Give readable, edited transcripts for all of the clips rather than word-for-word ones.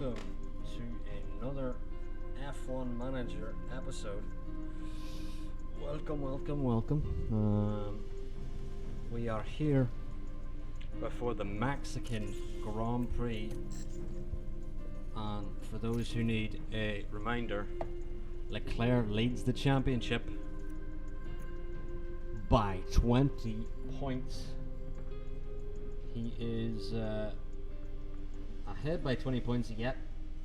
welcome to another F1 Manager episode. Welcome. We are here before the Mexican Grand Prix, and for those who need a reminder, Leclerc leads the championship by 20 points. He is ahead by 20 points yet,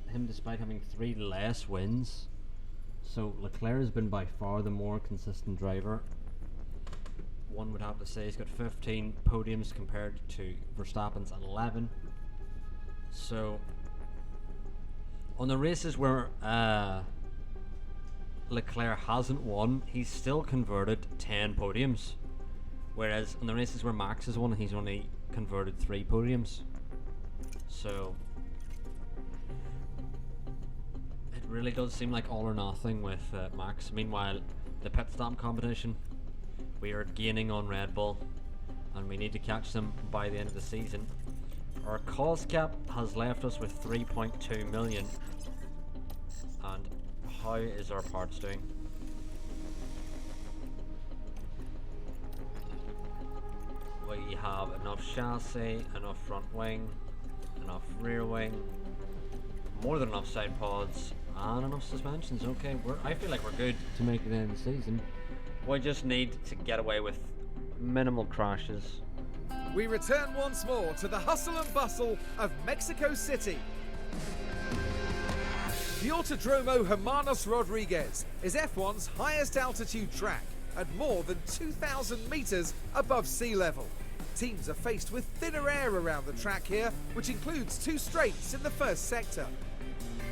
him despite having 3 less wins. So Leclerc has been by far the more consistent driver. One would have to say he's got 15 podiums compared to Verstappen's 11. So on the races where Leclerc hasn't won, he's still converted 10 podiums. Whereas on the races where Max has won, he's only converted 3 podiums. So it really does seem like all or nothing with Max. Meanwhile, the pit stop competition, we are gaining on Red Bull, and we need to catch them by the end of the season. Our cost cap has left us with 3.2 million. And how is our parts doing? We have enough chassis, enough front wing, enough rear wing, more than enough side pods, and enough suspensions. Okay, I feel like we're good to make it in the season. We just need to get away with minimal crashes. We return once more to the hustle and bustle of Mexico City. The Autodromo Hermanos Rodriguez is F1's highest altitude track at more than 2,000 meters above sea level. Teams are faced with thinner air around the track here, which includes 2 straights in the first sector.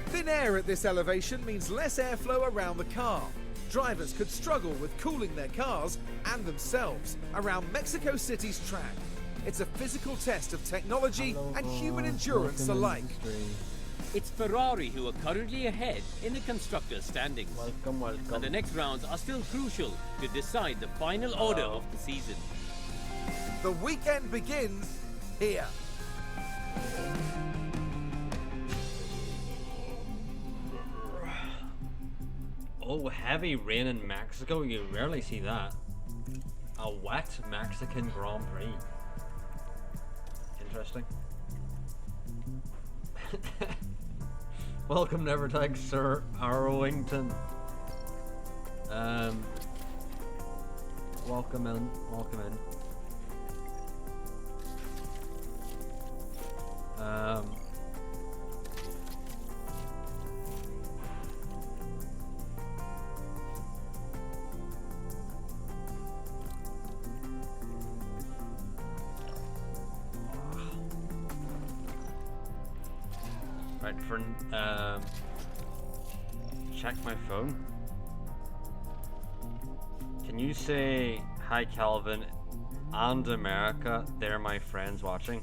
Thin air at this elevation means less airflow around the car. Drivers could struggle with cooling their cars and themselves around Mexico City's track. It's a physical test of technology and human endurance alike. It's Ferrari who are currently ahead in the constructors' standings. Welcome. And the next rounds are still crucial to decide the final order of the season. The weekend begins here. Oh, heavy rain in Mexico, you rarely see that. A wet Mexican Grand Prix. Interesting. Welcome, Never Tag Sir Arrowington. Welcome in. Right, for check my phone. Can you say hi, Calvin and America? They're my friends watching.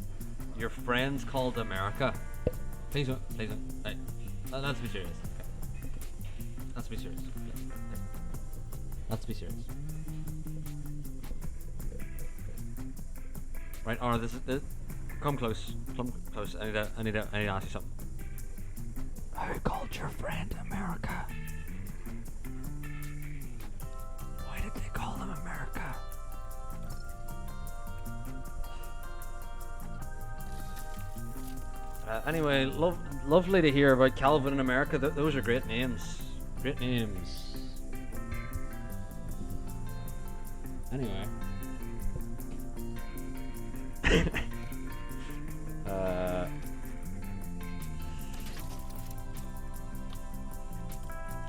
Your friends called America? Please don't. Right. Let's be serious. Okay. Let's be serious. Okay. Let's be serious. Right, or this. Come close. I need to ask you something. Who called your friend America? Why did they call him America? Anyway, lovely to hear about Calvin and America. Those are great names. Great names. Anyway.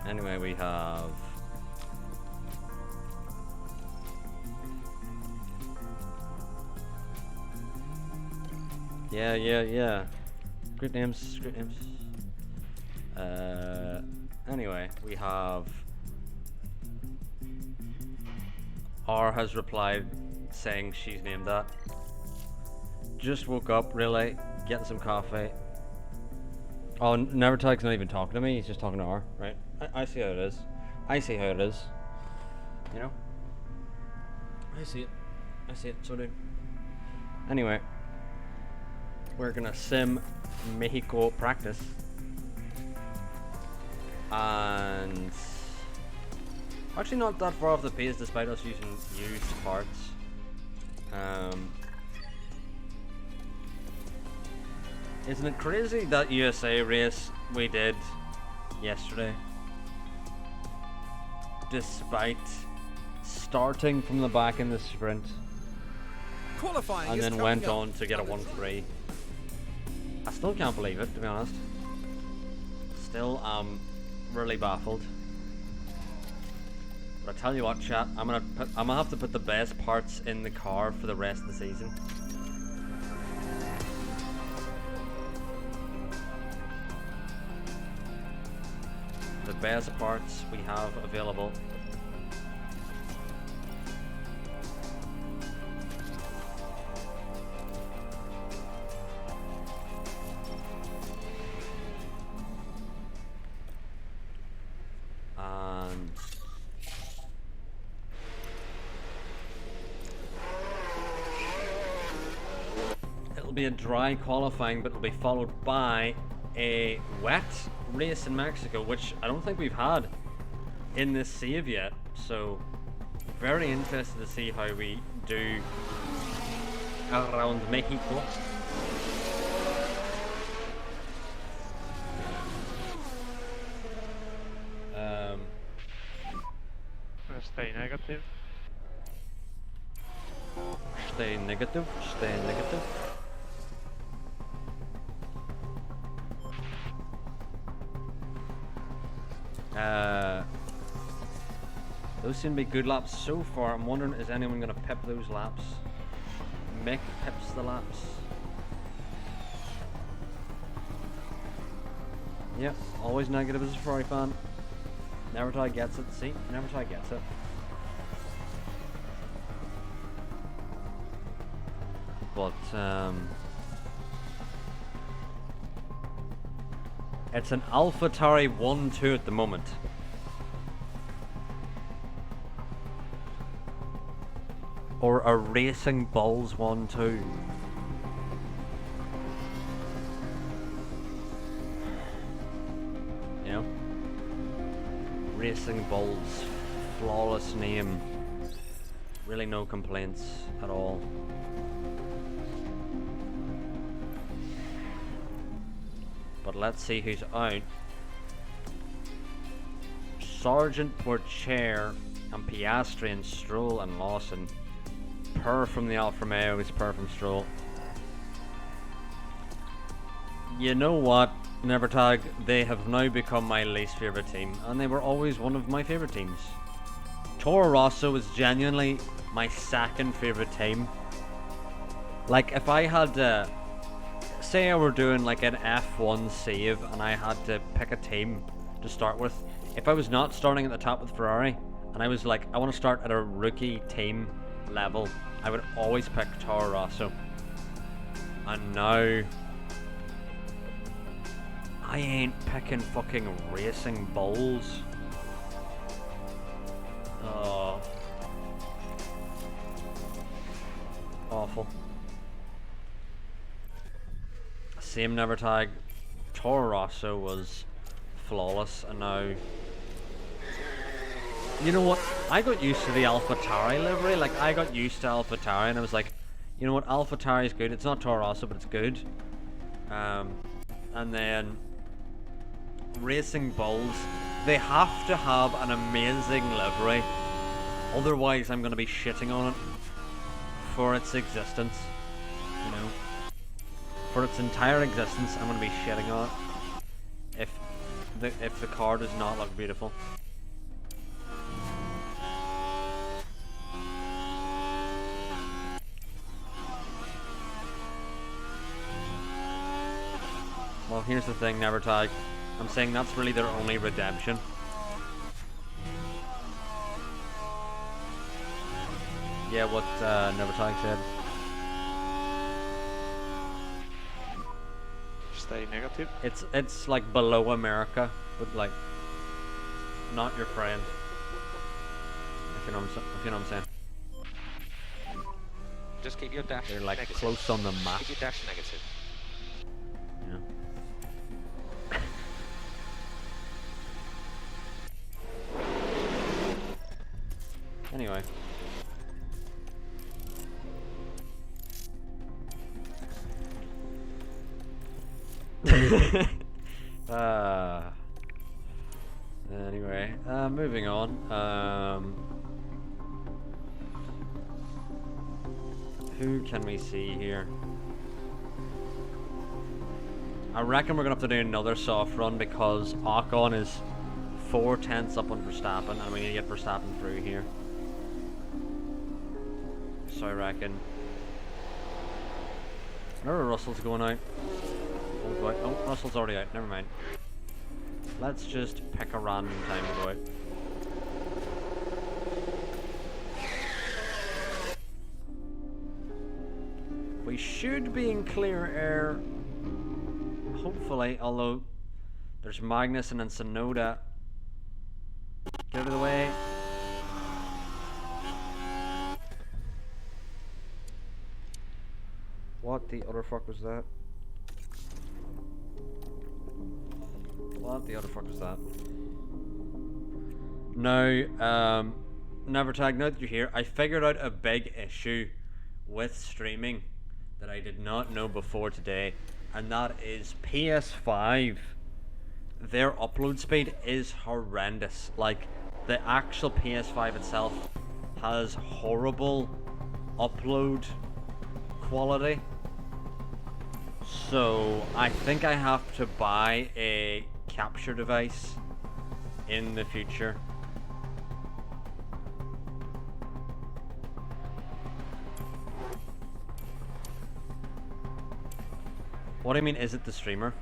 Anyway, we have yeah. Great names. Anyway, we have R has replied saying she's named that. Just woke up, really, getting some coffee. Oh, Nevertag's not even talking to me, he's just talking to R, right? I see how it is. You know? I see it, so do. Anyway, we're gonna sim Mexico practice. And actually not that far off the pace despite us using used parts. Isn't it crazy that USA race we did yesterday, despite starting from the back in the sprint Qualifying and is then coming went up. on to get a 1-3? I still can't believe it, to be honest. Still really baffled. But I tell you what, chat, I'm gonna have to put the best parts in the car for the rest of the season. The best parts we have available. And it'll be a dry qualifying, but it'll be followed by a wet race in Mexico, which I don't think we've had in this save yet. So very interested to see how we do around Mexico. Stay negative. Stay negative, stay negative. Those seem to be good laps so far. I'm wondering, is anyone going to pip those laps? Mick pips the laps. Yep, always negative as a Ferrari fan. Never till I gets it. See, never till I gets it. But it's an AlphaTauri 1-2 at the moment. Or a Racing Bulls 1-2. You know? Racing Bulls. Flawless name. Really no complaints at all. But let's see who's out. Sargent, Pourchaire, and Piastri, and Stroll and Lawson. Per from the Alfa Romeos, per from Stroll. You know what, Nevertag, they have now become my least favourite team, and they were always one of my favourite teams. Toro Rosso is genuinely my second favourite team. Like, if I had to, say I were doing like an F1 save and I had to pick a team to start with, if I was not starting at the top with Ferrari, and I was like, I want to start at a rookie team level, I would always pick Toro Rosso. And now I ain't picking fucking Racing Bulls. Oh, awful. Same Nevertag. Toro Rosso was flawless, and now, you know what? I got used to the AlphaTauri livery. Like, I got used to AlphaTauri, and I was like, you know what? AlphaTauri is good. It's not Toro Rosso, but it's good. And then Racing Bulls, they have to have an amazing livery. Otherwise, I'm going to be shitting on it for its existence. You know, for its entire existence, I'm going to be shitting on it if the car does not look beautiful. Well, here's the thing, Nevertag. I'm saying that's really their only redemption. Yeah, what Nevertag said. Stay negative. It's like below America, but like not your friend. If you know what I'm saying. Just keep your dash They're like negative. close on the map. Keep your dash negative. Yeah. Anyway, moving on. Who can we see here? I reckon we're gonna have to do another soft run because Ocon is 4 tenths up on Verstappen, and we need to get Verstappen through here. So I reckon. Remember Russell's going out. Oh, Russell's already out. Never mind. Let's just pick a random time to go out. We should be in clear air, hopefully, although there's Magnussen and Tsunoda. Get out of the way. What the other fuck was that? What the other fuck was that? Now, Nevertag, now that you're here, I figured out a big issue with streaming that I did not know before today, and that is PS5. Their upload speed is horrendous. Like, the actual PS5 itself has horrible upload quality. So I think I have to buy a capture device in the future. What do you mean, is it the streamer?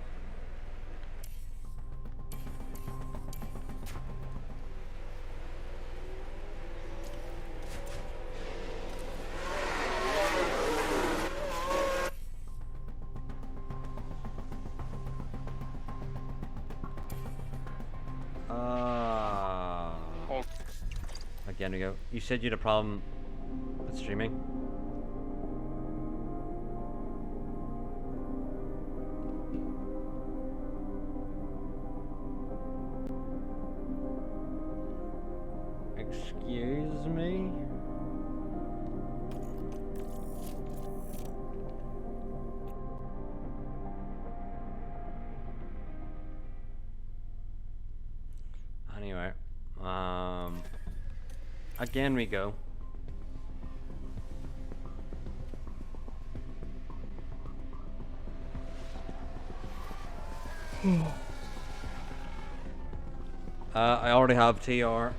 Again we go. You said you had a problem with streaming? Excuse me? Anyway, again we go. I already have TR.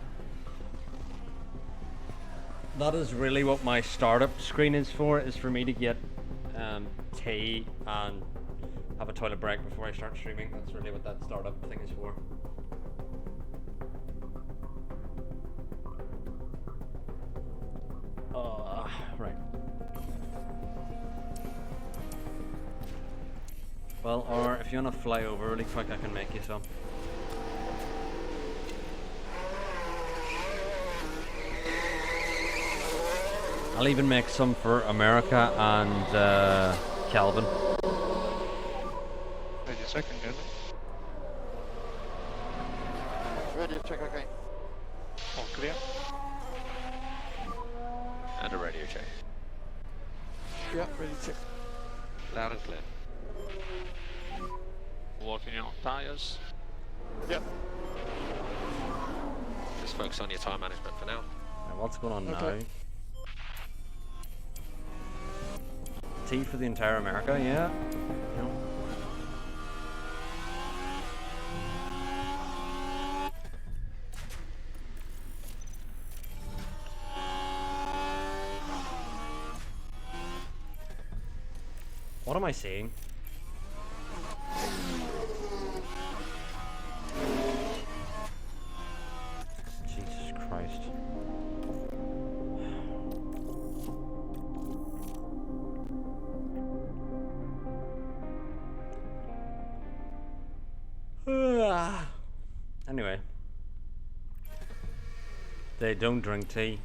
That is really what my startup screen is for me to get tea and have a toilet break before I start streaming. That's really what that startup thing is for. Right. Well, or if you want to fly over really quick, I can make you some. I'll even make some for America and Calvin. Wait a second, Dylan. Radio check, okay. All clear. And a radio check. Yeah, ready check. Loud and clear. Working on tires. Yep. Just focus on your time management for now. Right, what's going on Okay. now? Tea for the entire America, yeah. What am I seeing? Jesus Christ. Anyway. They don't drink tea.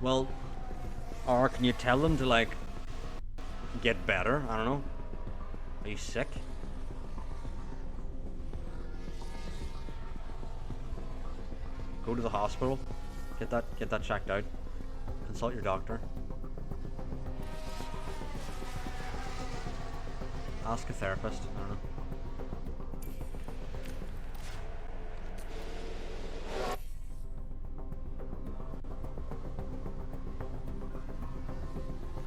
Well, or can you tell them to, like, get better? I don't know. Are you sick? Go to the hospital. Get that checked out. Consult your doctor. Ask a therapist. I don't know.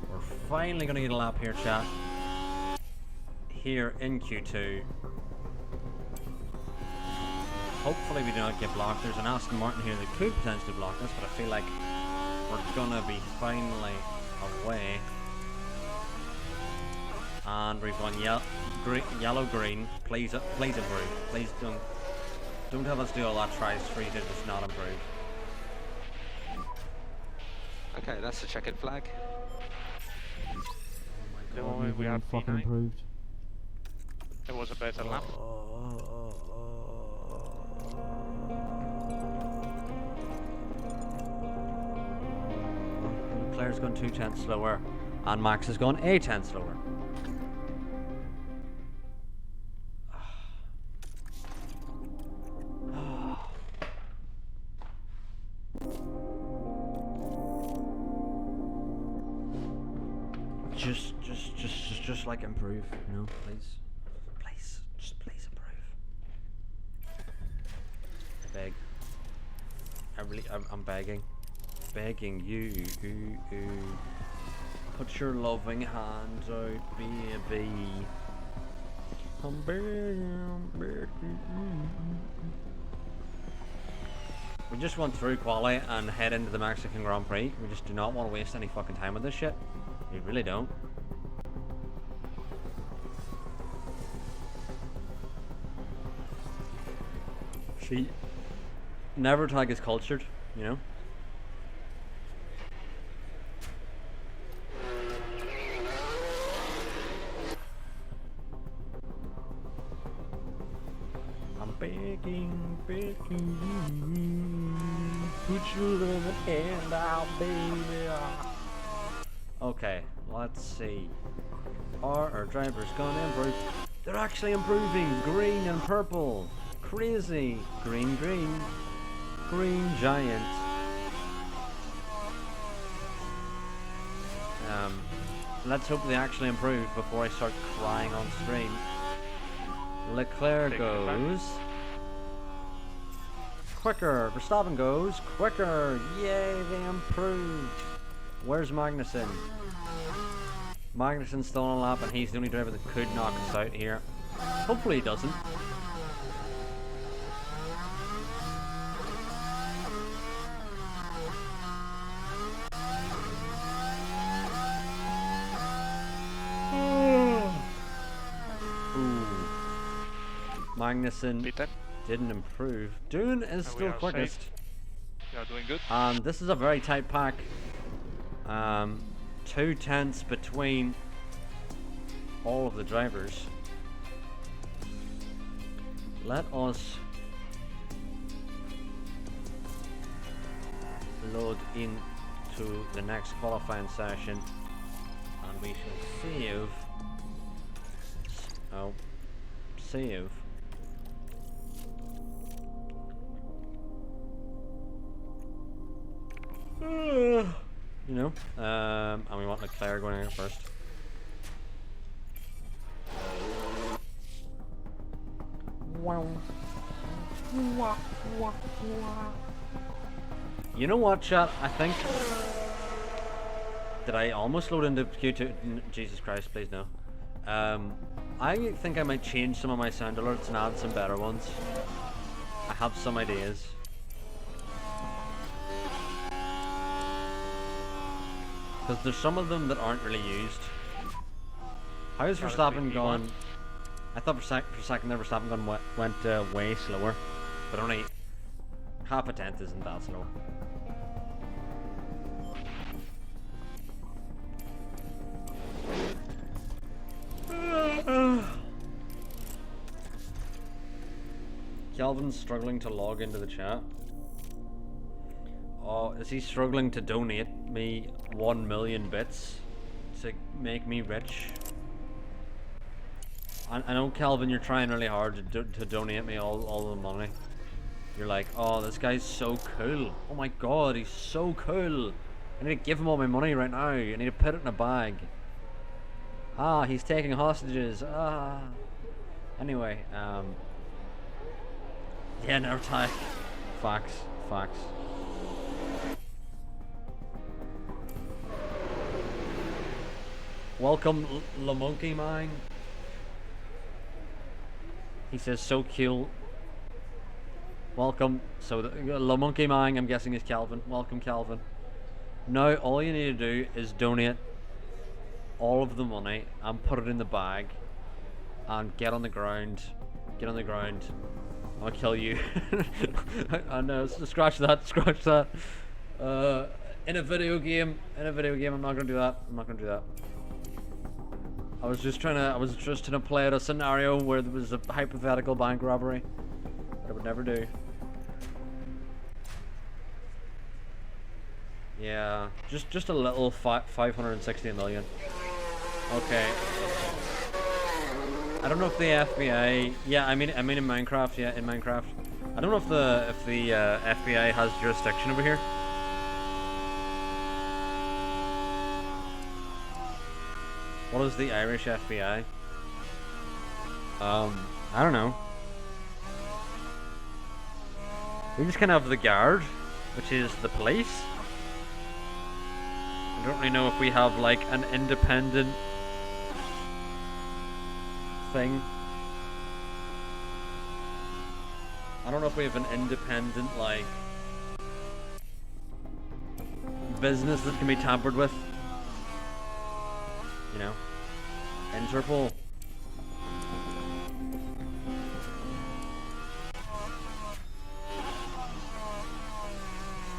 We're finally gonna get a lap here, chat. Here in Q2. Hopefully we do not get blocked. There's an Aston Martin here that could potentially block us, but I feel like we're gonna be finally away. And we've gone yellow green. Please improve. Please don't have us do all that tries for you to just not improve. Okay, that's the checkered flag. The moment we had fucking P9, improved. it was a better lap. Leclerc's gone 2 tenths slower, and Max has gone 8 tenths slower. Just like improve, you know, please, just please improve. I beg. I'm begging you, put your loving hands out, baby. I'm begging. We just went through quali and head into the Mexican Grand Prix. We just do not want to waste any fucking time with this shit. We really don't. See, never tag is cultured, you know? I'm begging you, put your loving hand out, baby. Okay, let's see. Are our drivers gonna improve? They're actually improving! Green and purple! Crazy! Green, giant. Let's hope they actually improve before I start crying on stream. Leclerc goes quicker. Verstappen goes quicker. Yay, they improved. Where's Magnussen? Magnussen's still on a lap, and he's the only driver that could knock us out here. Hopefully he doesn't. Magnussen didn't improve. Dune is still quickest. We are doing good. And this is a very tight pack. 2 tenths between all of the drivers. Let us load into the next qualifying session, and we shall save. Oh, save. You know, and we want Leclerc going out first. You know what, chat? I think. Did I almost load into Q2? Jesus Christ, please no. I think I might change some of my sound alerts and add some better ones. I have some ideas. Because there's some of them that aren't really used. How's Verstappen gone? I thought for a second there Verstappen went way slower, but only half a tenth isn't that slow. Calvin's struggling to log into the chat. Oh, is he struggling to donate me 1 million bits to make me rich? I know, Calvin, you're trying really hard to donate me all the money. You're like, oh, this guy's so cool. Oh my god, he's so cool. I need to give him all my money right now. I need to put it in a bag. Ah, he's taking hostages. Ah. Anyway, yeah, never tie. Facts. Welcome, Le Monkey Mine. He says, so cool. Welcome. So, Le Monkey Mine, I'm guessing, is Calvin. Welcome, Calvin. Now, all you need to do is donate all of the money and put it in the bag and get on the ground. Get on the ground. I'll kill you. I know, scratch that. In a video game, I'm not gonna do that. I was just trying to play out a scenario where there was a hypothetical bank robbery that I would never do. Yeah, just a little 560 million. Okay. I don't know if the FBI. Yeah, I mean in Minecraft. Yeah, in Minecraft. I don't know if the FBI has jurisdiction over here. What is the Irish FBI? I don't know. We just kind of have the guard, which is the police. I don't really know if we have like an independent thing. I don't know if we have an independent like business that can be tampered with. You know? Interpol.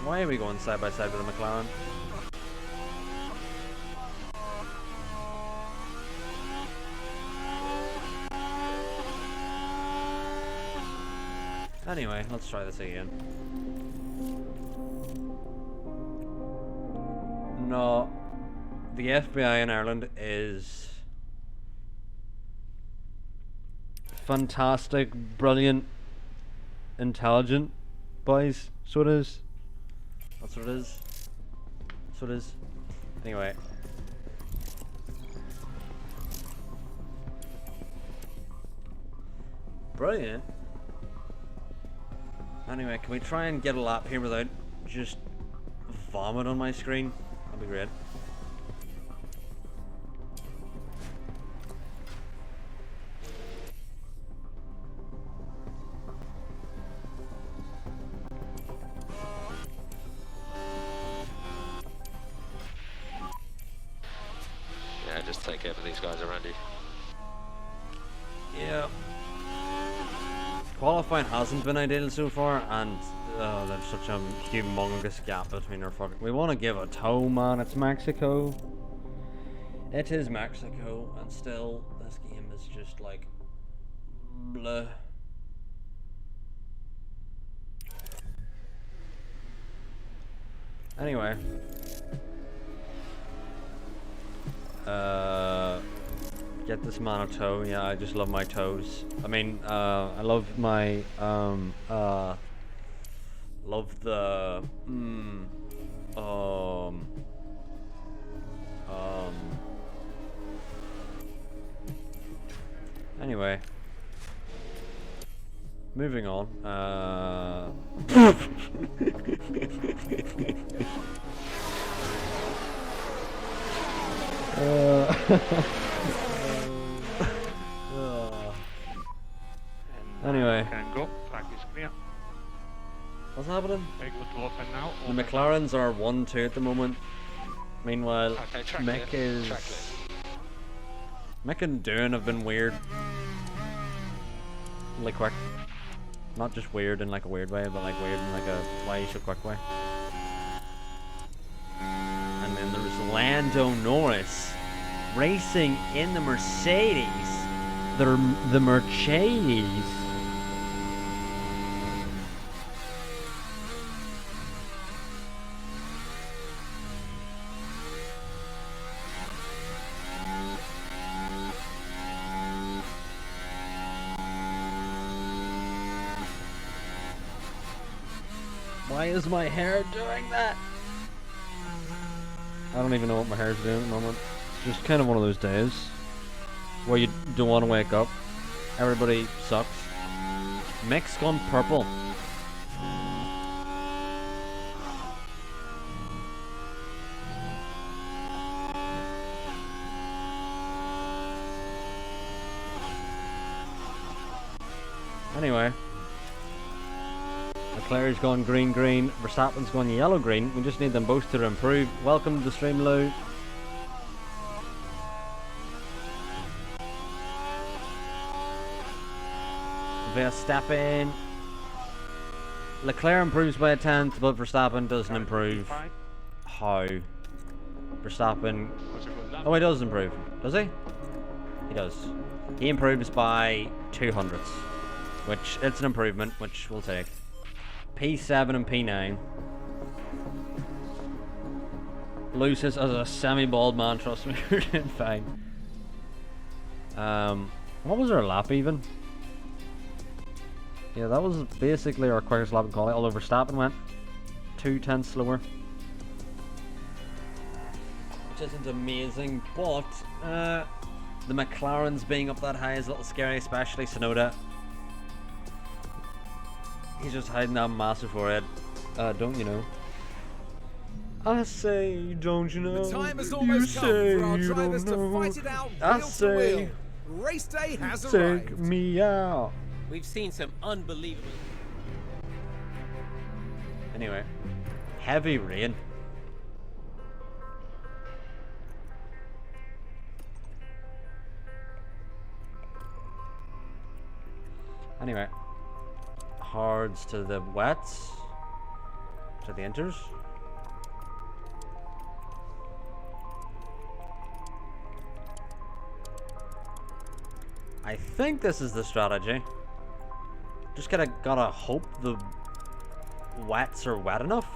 Why are we going side by side with a McLaren? Anyway, let's try this again. No. The FBI in Ireland is fantastic, brilliant, intelligent, boys. So it is. That's what it is. So it is. Anyway. Brilliant. Anyway, can we try and get a lap here without just vomit on my screen? That'd be great. Yeah, just take care of these guys around you. Yeah. Qualifying hasn't been ideal so far, and there's such a humongous gap between our fucking. We want to give a toe, man. It's Mexico. It is Mexico, and still, this game is just like. Bleh. Anyway. Get this man a toe. Yeah, I just love my toes. I mean, I love my, love the, anyway. Moving on, anyway. Can go. Track is clear. What's happening? Very good to open now. The McLarens are 1-2 at the moment. Meanwhile, Okay, track Mick clear. is... Track clear. Mick and Dune have been weird. Like quick. Not just weird in like a weird way, but like weird in like a why you so quick way. And then there's Lando Norris racing in the Mercedes. The Mercedes. Why is my hair doing that? I don't even know what my hair's doing at the moment. It's just kind of one of those days. where you don't want to wake up. Everybody sucks. Mick's gone purple. Anyway, Leclerc's gone green, green. Verstappen's gone yellow, green. We just need them both to improve. Welcome to the stream, Lou. Verstappen. Leclerc improves by a 10th, but Verstappen doesn't improve. How? Verstappen. Oh, he does improve. Does he? He does. He improves by 200ths. Which, it's an improvement, which we'll take. P7 and P9. Lucius as a semi-bald man, trust me, we're doing fine. What was our lap even? Yeah, that was basically our quickest lap in quality, although Verstappen went 2/10 slower. Which isn't amazing, but the McLaren's being up that high is a little scary, especially Sonoda. He's just hiding that massive forehead. Don't you know? I say, don't you know? The time has almost come for our drivers to fight it out wheel to wheel. Race day has arrived. Take me out. We've seen some unbelievable... Anyway, heavy rain. Anyway, hards to the wets, to the inters. I think this is the strategy. Just gotta hope the wets are wet enough.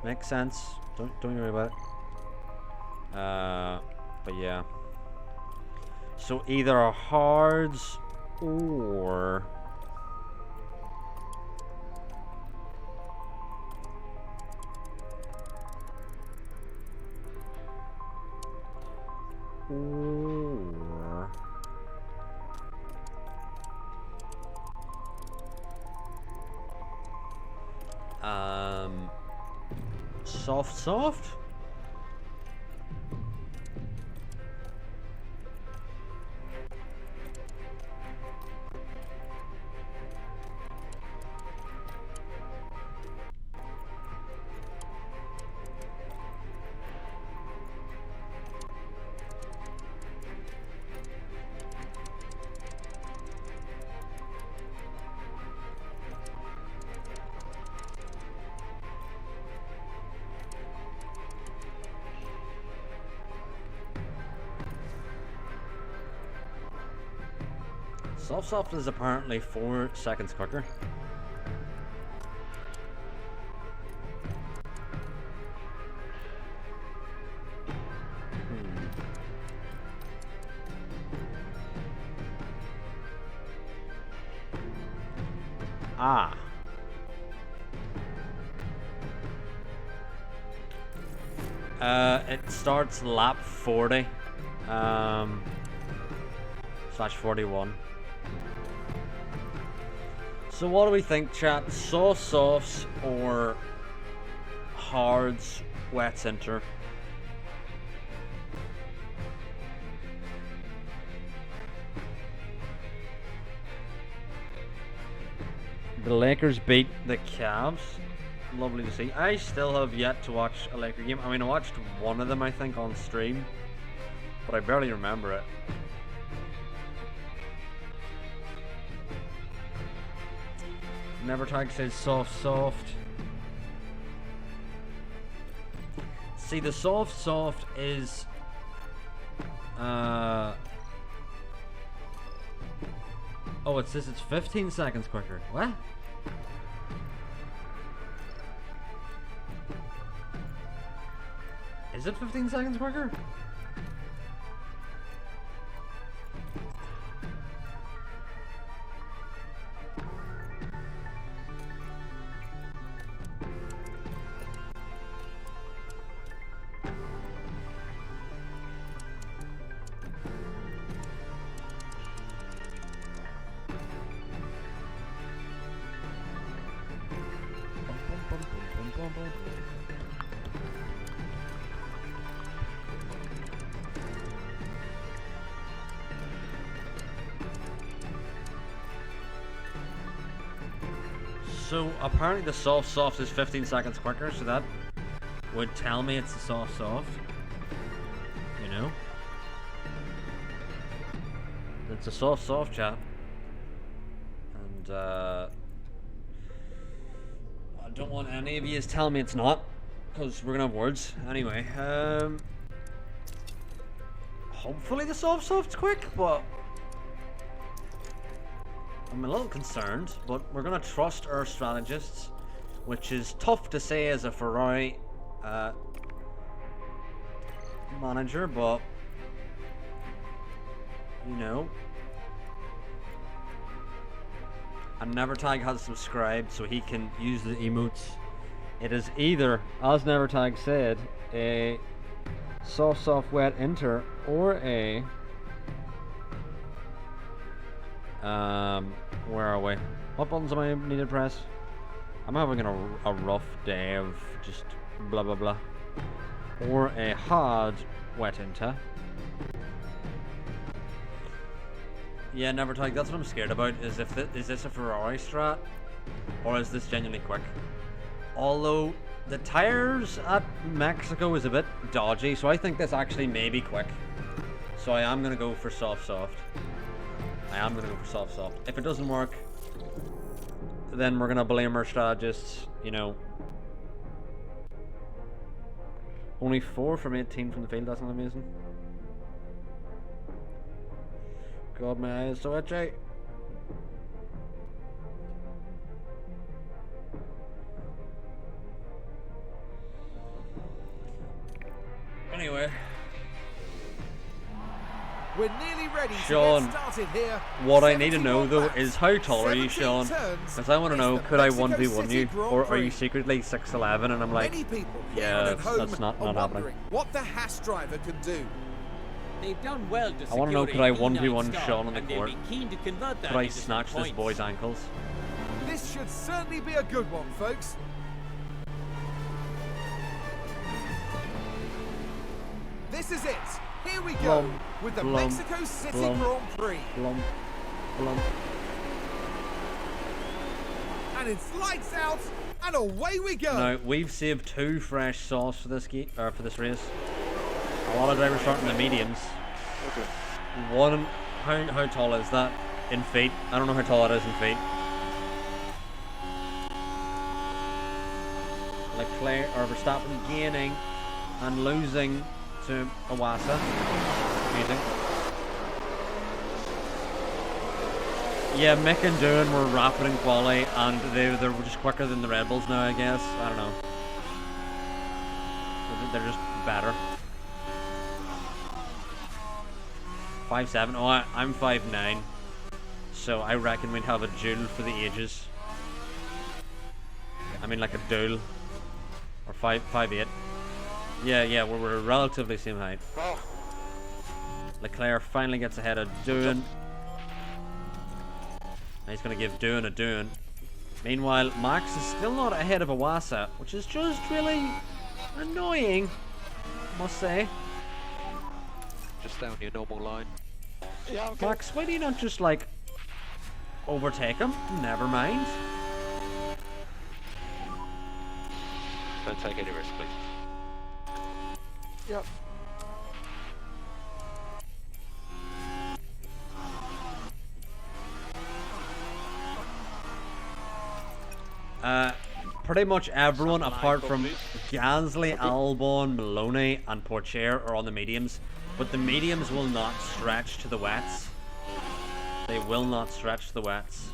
Makes sense. Don't worry about it. But yeah. So either hards or soft. Soft is apparently 4 seconds quicker. It starts lap 40 /41. So what do we think, chat? Softs or hards, wets inter? The Lakers beat the Cavs. Lovely to see. I still have yet to watch a Laker game. I mean, I watched one of them, I think, on stream, but I barely remember it. Never Tag says soft. See, the soft is oh, it says it's 15 seconds quicker. What? Is it 15 seconds quicker? So apparently the soft is 15 seconds quicker, so that would tell me it's the soft. You know? It's a soft chat. And I don't want any of you to tell me it's not, because we're gonna have words. Anyway, hopefully the soft's quick, but I'm a little concerned, but we're gonna trust our strategists, which is tough to say as a Ferrari manager, but you know. And Nevertag has subscribed, so he can use the emotes. It is either, as Nevertag said, a soft wet enter or a where are we? What buttons am I need to press? I'm having a rough day of just blah blah blah. Or a hard wet enter. Yeah, Nevertag, that's what I'm scared about, is is this a Ferrari strat, or is this genuinely quick? Although, the tires at Mexico is a bit dodgy, so I think this actually may be quick. So I am going to go for soft. I am going to go for soft. If it doesn't work, then we're going to blame our strategists, you know. Only 4 from 18 from the field, that's not amazing. God, my eyes so itchy. Anyway, We're nearly ready Sean, to get started here. what I need to know 71 though laps, is how tall are you, 17 Sean? turns. Because I want to It's know, the could I Mexico 1v1 City you, Grand or are you Prix. secretly 6'11", and I'm like, Many people yeah, here and at home that's not are happening. wondering what the Haas driver can do. They've done well to I want to know, secure could I a P9 1v1 start, Sean on the and they'll court? be keen to convert that Could I into some snatch this points. boy's ankles? This should certainly be a good one, folks. This is it. Here we go Blum, with the blum, Mexico City blum. Grand Prix. Blum. And it's lights out, and away we go. Now, we've saved 2 fresh sauce for this for this race. A lot of drivers starting the mediums. Okay. One, how tall is that in feet? I don't know how tall it is in feet. Leclerc or Verstappen gaining and losing to Iwasa. Amazing. Yeah, Mick and Doohan were rapid in quali, and they're just quicker than the Red Bulls now, I guess. I don't know. They're just better. 5'7". Oh, I'm 5'9". So I reckon we'd have a duel for the ages. I mean, like a duel. Or 5'8". Yeah, we're relatively same height. Oh, Leclerc finally gets ahead of Doohan. And he's going to give Doohan a Doohan. Meanwhile, Max is still not ahead of Iwasa, which is just really annoying, I must say. Just down your normal line. yeah, okay. Max, why do you not just, like, overtake him? Never mind. Don't take any risk, please. Yep. Pretty much everyone apart from Gasly, Albon, Maloney and Pourchaire are on the mediums, but the mediums will not stretch to the wets. They will not stretch to the wets.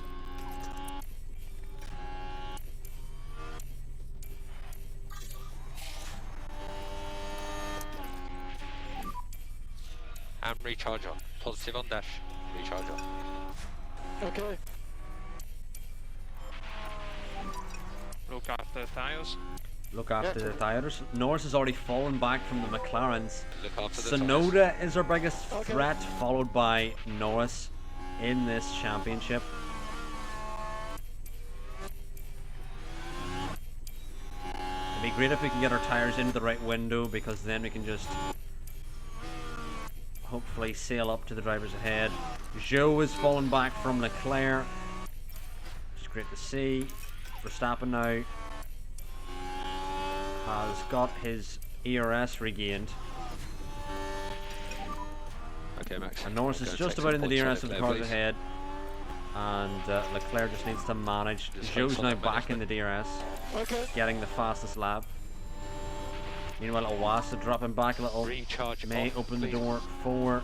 And recharge on. Positive on dash. Recharge on. Okay. Look after the tyres. Look after the tires. Norris has already fallen back from the McLarens. Look after the tyres. Sonoda is our biggest Okay. threat, followed by Norris in this championship. It'd be great if we can get our tires into the right window, because then we can just hopefully sail up to the drivers ahead. Zhou has fallen back from Leclerc, which is great to see. Verstappen now has got his ERS regained. Okay, Max. And Norris I'm is gonna just take about some in the points DRS on of it the there, cars please. ahead. And Leclerc just needs to manage. Just Joe's focus on now that back in the management. DRS, Okay. getting the fastest lap. Meanwhile, Owasa dropping back a little. Recharge May off, open the please. door for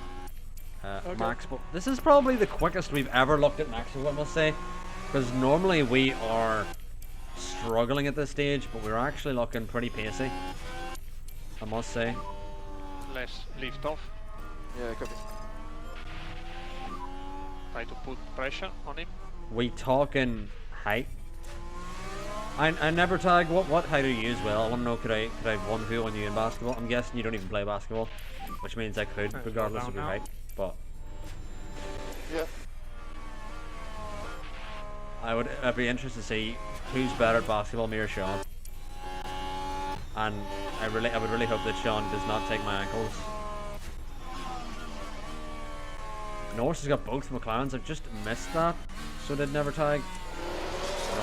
Okay. Max. But this is probably the quickest we've ever looked at Max, I must say. Because normally we are struggling at this stage, but we're actually looking pretty pacey, I must say. Let's lift off. Yeah, copy. Try to put pressure on him. We talking height? I never tag. What height are you as well? I want to know, could I one who on you in basketball? I'm guessing you don't even play basketball, which means I could, Slow regardless down of your now. height. But Yeah. I'd be interested to see who's better at basketball, me or Sean. And I would really hope that Sean does not take my ankles. Norris has got both McLarens. I've just missed that, so did never tag.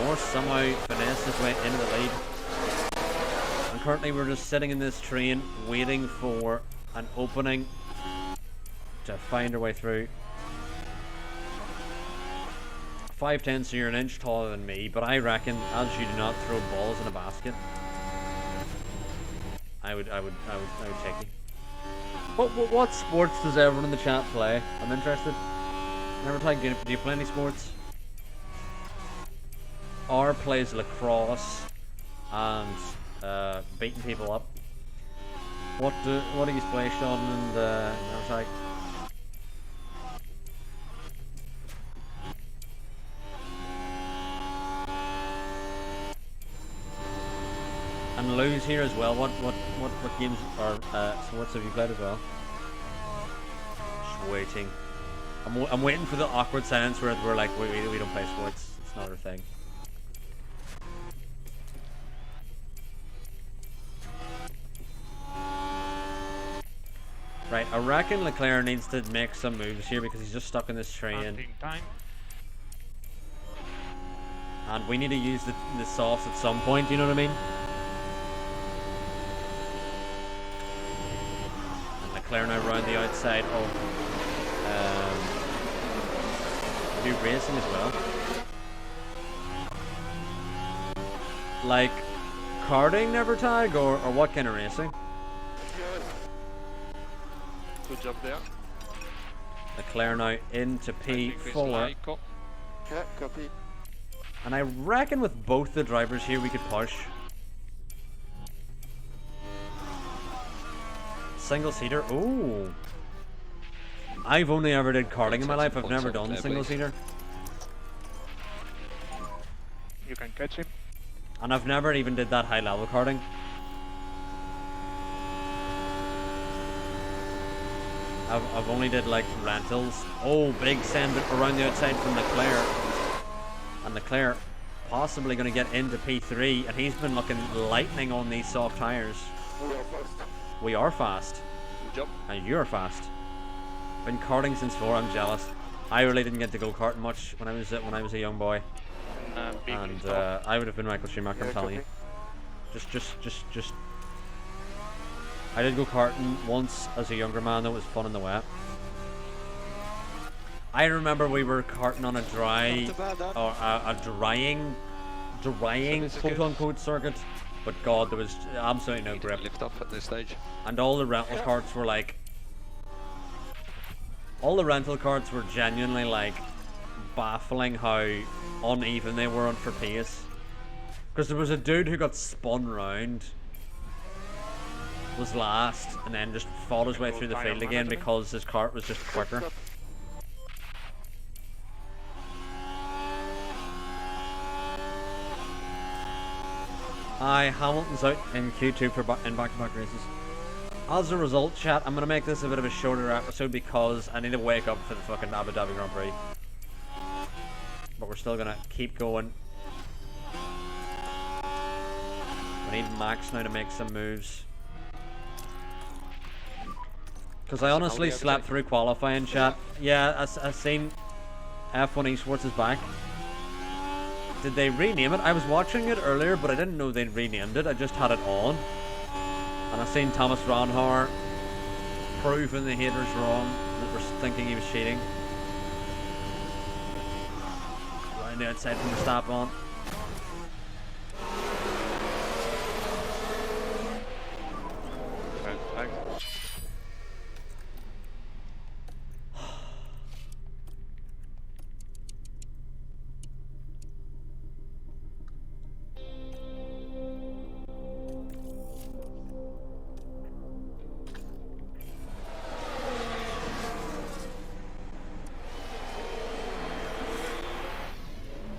Norris somehow finessed his way into the lead. And currently we're just sitting in this train waiting for an opening to find our way through. 5'10", so you're an inch taller than me, but I reckon as you do not throw balls in a basket, I would take you. What sports does everyone in the chat play? I'm interested. Never tag. Do you play any sports? R plays lacrosse and beating people up. What do you play, Sean and never tag? And Lou's here as well. What games or sports have you played as well? Just waiting. I'm waiting for the awkward silence where we're like, we don't play sports. It's not our thing. Right, I reckon Leclerc needs to make some moves here because he's just stuck in this train. Hunting time. And we need to use the softs at some point, you know what I mean? And Leclerc now round the outside of do racing as well. Like karting never tag or what kind of racing? Good job there. Leclerc now into I think it's P4. Laiko. Yeah, copy. And I reckon with both the drivers here we could push. Single seater. Ooh. I've only ever did karting in my life. I've never done single seater. You can catch him. And I've never even did that high level karting. I've only did like rentals. Oh, big send around the outside from Leclerc. And Leclerc possibly going to get into P3, and he's been looking lightning on these soft tires. We are first. We are fast, Good job. and you're fast. Been karting since 4. I'm jealous. I really didn't get to go karting much when I was a young boy, Big and lift off. I would have been Michael Schumacher. I'm Yeah, telling you. copy. Just. I did go karting once as a younger man. That was fun in the wet. I remember we were karting on a dry, Not too bad, that. or a drying this is quote good. unquote circuit. But God, there was absolutely no Need to grip, lift off at this stage. and all the rental carts were like, genuinely like baffling how uneven they were on for pace. Because there was a dude who got spun round, was last, and then just fought his way through the field again because his cart was just quicker. Aye, Hamilton's out in Q2 for in back-to-back races. As a result, chat, I'm going to make this a bit of a shorter episode because I need to wake up for the fucking Abu Dhabi Grand Prix. But we're still going to keep going. We need Max now to make some moves. Because I honestly slept through qualifying, chat. Yeah, I seen F1 Esports is back. Did they rename it? I was watching it earlier, but I didn't know they'd renamed it. I just had it on. And I seen Thomas Ronhauer proving the haters wrong that were thinking he was cheating. Round the outside from Verstappen. Red flag.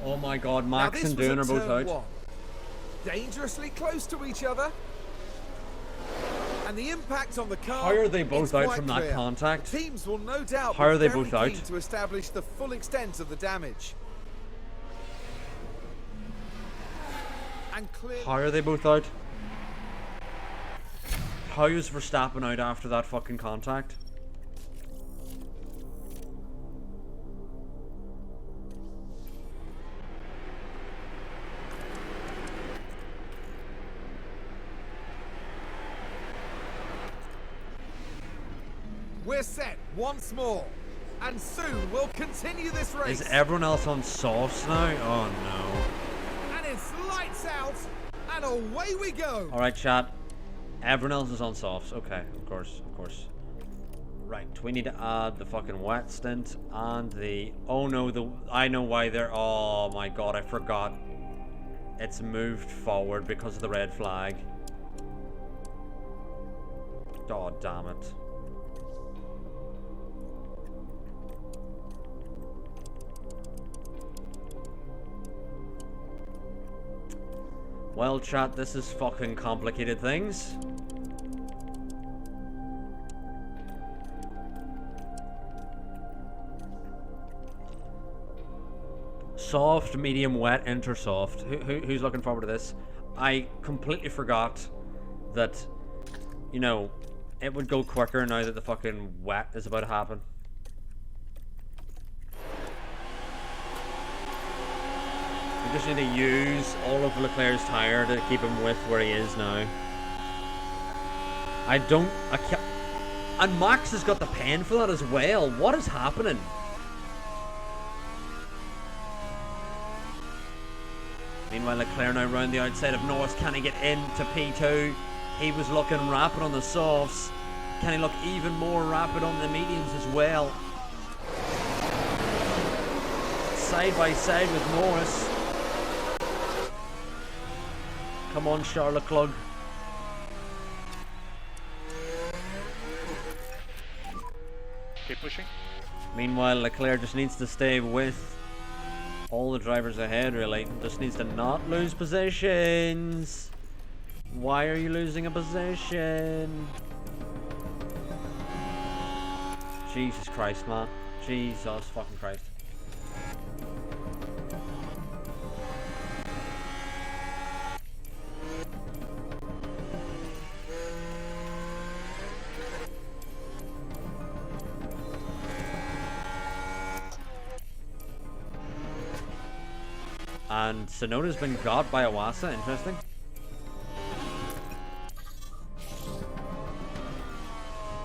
Oh my god, Now Max this and was Dune at are both turn out. one. Dangerously close to each other. And the impact on the car. How are they both is out quite from that clear. contact? Teams will no doubt How are be they very both out? keen to establish the full extent of the damage. And clear. How are they both out? How is Verstappen out after that fucking contact? We're set once more. And soon we'll continue this race. Is everyone else on softs now? Oh no. And it's lights out. And away we go. Alright, chat. Everyone else is on softs. Okay, of course, of course. Right, we need to add the fucking wet stint and the... Oh no, I know why they're... Oh my god, I forgot. It's moved forward because of the red flag. God damn it. Well, chat, this is fucking complicated things. Soft, medium, wet, enter soft. Who's looking forward to this? I completely forgot that, you know, it would go quicker now that the fucking wet is about to happen. We just need to use all of Leclerc's tyre to keep him with where he is now. I can't... And Max has got the pen for that as well. What is happening? Meanwhile, Leclerc now round the outside of Norris. Can he get into P2? He was looking rapid on the softs. Can he look even more rapid on the mediums as well? Side by side with Norris. Come on, Charles Leclerc. Keep pushing. Meanwhile, Leclerc just needs to stay with all the drivers ahead, really. Just needs to not lose positions. Why are you losing a position? Jesus Christ, man. Jesus fucking Christ. And Sonoda's been got by Awasa, interesting.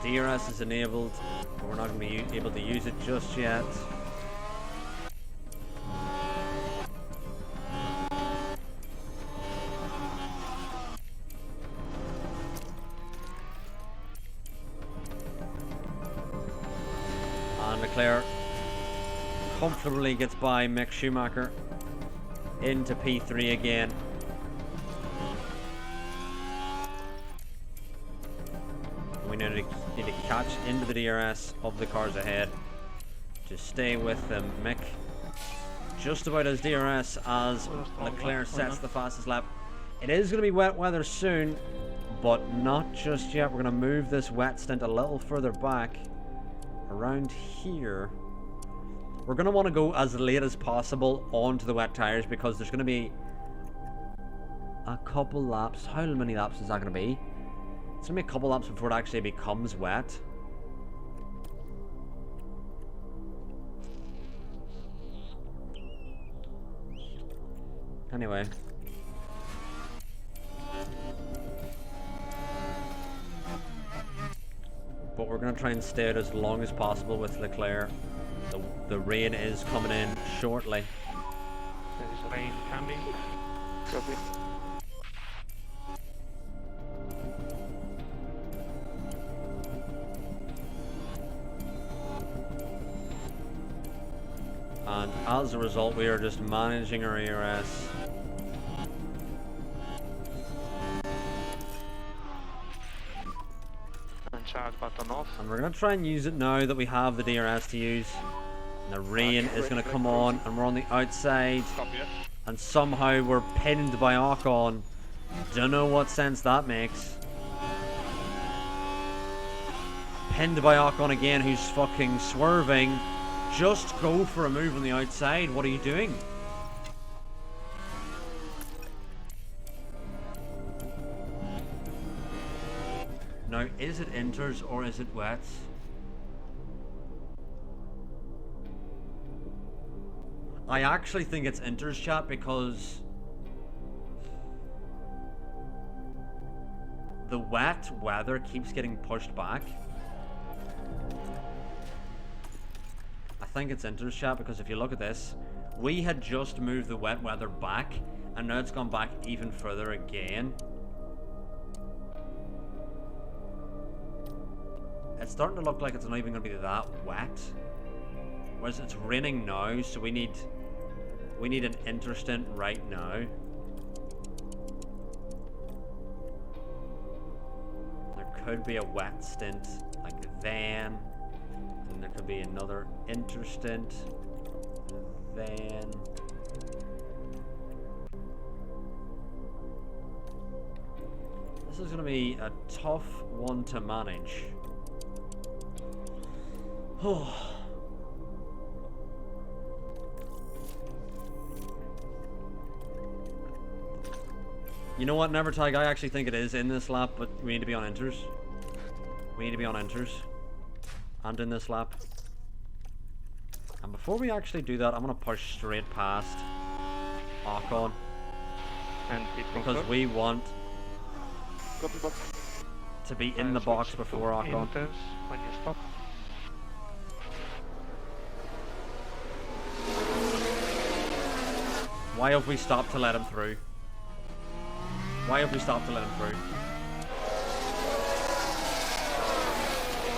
DRS is enabled, but we're not going to be able to use it just yet. And Leclerc comfortably gets by Mick Schumacher into P3 again. We need to catch into the DRS of the cars ahead to stay with them. Mick just about as DRS as Leclerc sets the fastest lap. It is going to be wet weather soon, but not just yet. We're going to move this wet stint a little further back around here. We're going to want to go as late as possible onto the wet tires because there's going to be a couple laps. How many laps is that going to be? It's going to be a couple laps before it actually becomes wet. Anyway. But we're going to try and stay out as long as possible with Leclerc. The rain is coming in shortly. There is rain coming. Copy. And as a result, we are just managing our ERS. And charge button off. And we're going to try and use it now that we have the DRS to use. And the rain is going to come on, and we're on the outside. Copy it. And somehow we're pinned by Ocon. Don't know what sense that makes. Pinned by Ocon again, who's fucking swerving. Just go for a move on the outside. What are you doing? Now, is it inters or is it wets? I actually think it's inters, chat, because the wet weather keeps getting pushed back. I think it's inters, chat, because if you look at this, we had just moved the wet weather back, and now it's gone back even further again. It's starting to look like it's not even going to be that wet. Whereas it's raining now, so we need an interstint right now. There could be a wet stint like then, and there could be another interstint then. This is going to be a tough one to manage. You know what, Nevertag, I actually think it is in this lap, but we need to be on inters. We need to be on inters. And in this lap. And before we actually do that, I'm going to push straight past Ocon. And pit Because confirm. we want Copy box. to be in the box Switch before to Ocon. inters when you stop. Why have we stopped to let him through? Why have we stopped to let him through?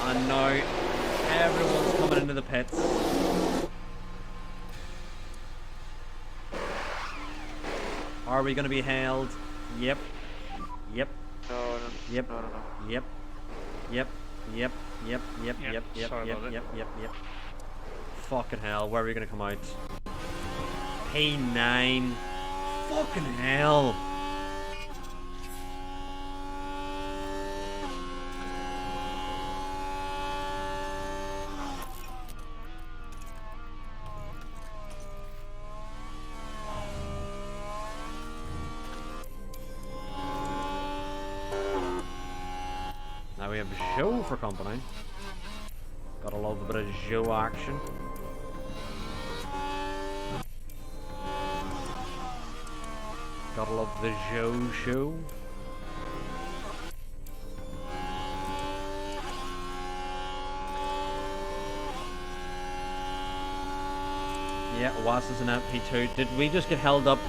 And now everyone's coming into the pits. Are we going to be held? Yep. Yep. No, no, Yep. no, no, no. Yep. Yep. Yep. Yep. Yep. Yep, Yep. Yep. sorry Yep. about it. Yep. Yep. Yep. Fucking hell. Where are we going to come out? P9. Fucking hell. Now we have Joe for company. Gotta love a bit of Joe action. Gotta love the Joe show. Yeah, Was is an MP2. Did we just get held up?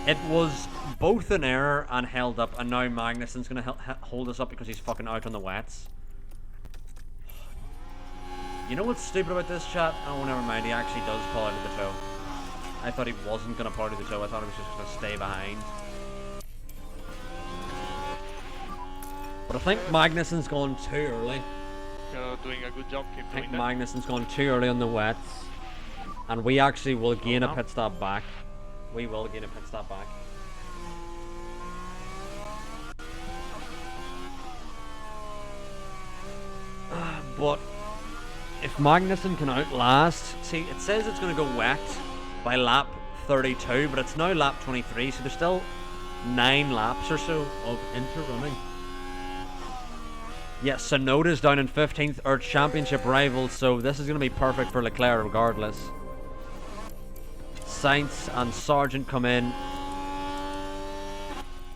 It was both an error and held up, and now Magnussen's gonna hold us up because he's fucking out on the wets. You know what's stupid about this, chat? Oh, never mind. He actually does pull out of the toe. I thought he wasn't gonna pull out of the toe. I thought he was just gonna stay behind. But I think Magnussen's gone too early. You're doing a good job. Keep I think doing that. Magnussen's gone too early on the wets. And we actually will gain a no. pit stop back. We will gain a pit stop back. But if Magnussen can outlast, see, it says it's going to go wet by lap 32, but it's now lap 23, so there's still 9 laps or so of inter-running. Yeah, Sonoda's down in 15th, our championship rivals, so this is going to be perfect for Leclerc regardless. Sainz and Sargent come in.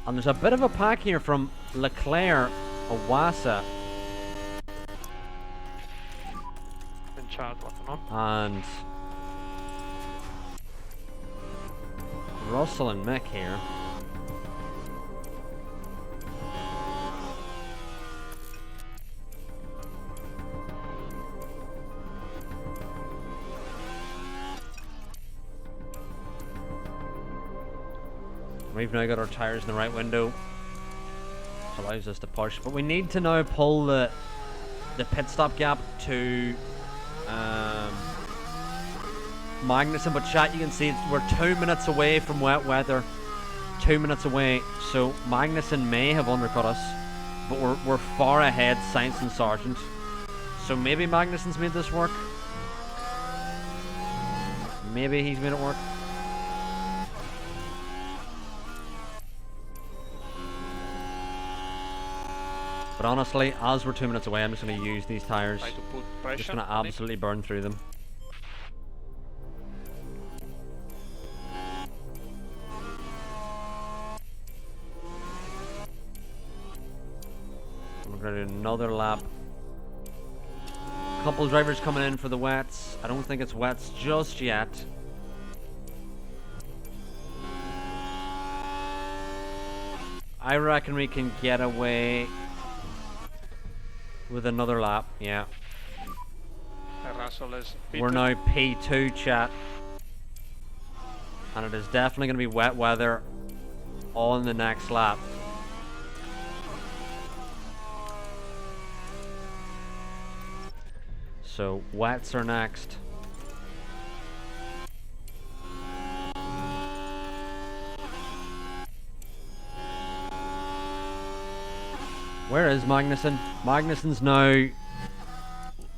And there's a bit of a pack here from Leclerc, Awasa, And charge button on. and Russell and Mick here. We've now got our tyres in the right window, which allows us to push. But we need to now pull the pit stop gap to Magnussen. But chat, you can see we're 2 minutes away from wet weather. 2 minutes away. So Magnussen may have undercut us, but we're far ahead, Sainz and Sargent. So maybe Magnussen's made this work. Maybe he's made it work. But honestly, as we're 2 minutes away, I'm just going to use these tyres. Try to put Just pressure going to on it. absolutely burn through them. We're going to do another lap. Couple drivers coming in for the wets. I don't think it's wets just yet. I reckon we can get away with another lap, yeah. Russell is We're now P2, chat. And it is definitely going to be wet weather on the next lap. So, wets are next. Where is Magnussen? Magnussen's now...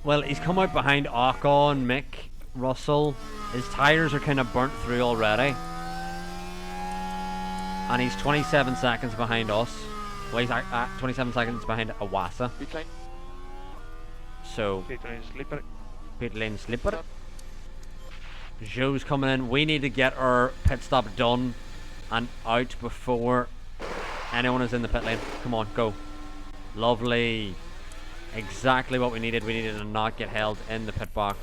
Well, he's come out behind Ocon, Mick, Russell. His tyres are kind of burnt through already. And he's 27 seconds behind us. Well, he's 27 seconds behind Awasa. Pit lane. So, pit lane slippery. pit lane slipper. Joe's coming in. We need to get our pit stop done and out before anyone is in the pit lane. Come on, go. Lovely. Exactly what we needed. We needed to not get held in the pit box.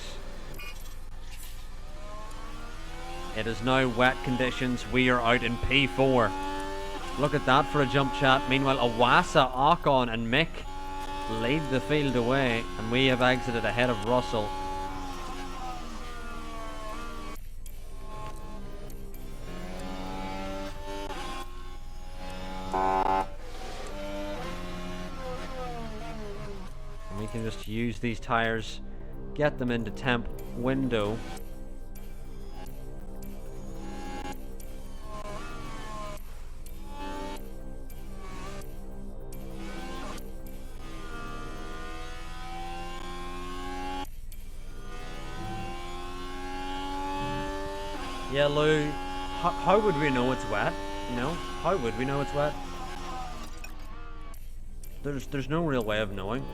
It is now wet conditions. We are out in P4. Look at that for a jump, chat. Meanwhile, Awasa, Ocon and Mick lead the field away, and we have exited ahead of Russell. And we can just use these tires, get them into temp window. Yeah, Lou, how would we know it's wet? You know, how would we know it's wet? There's no real way of knowing.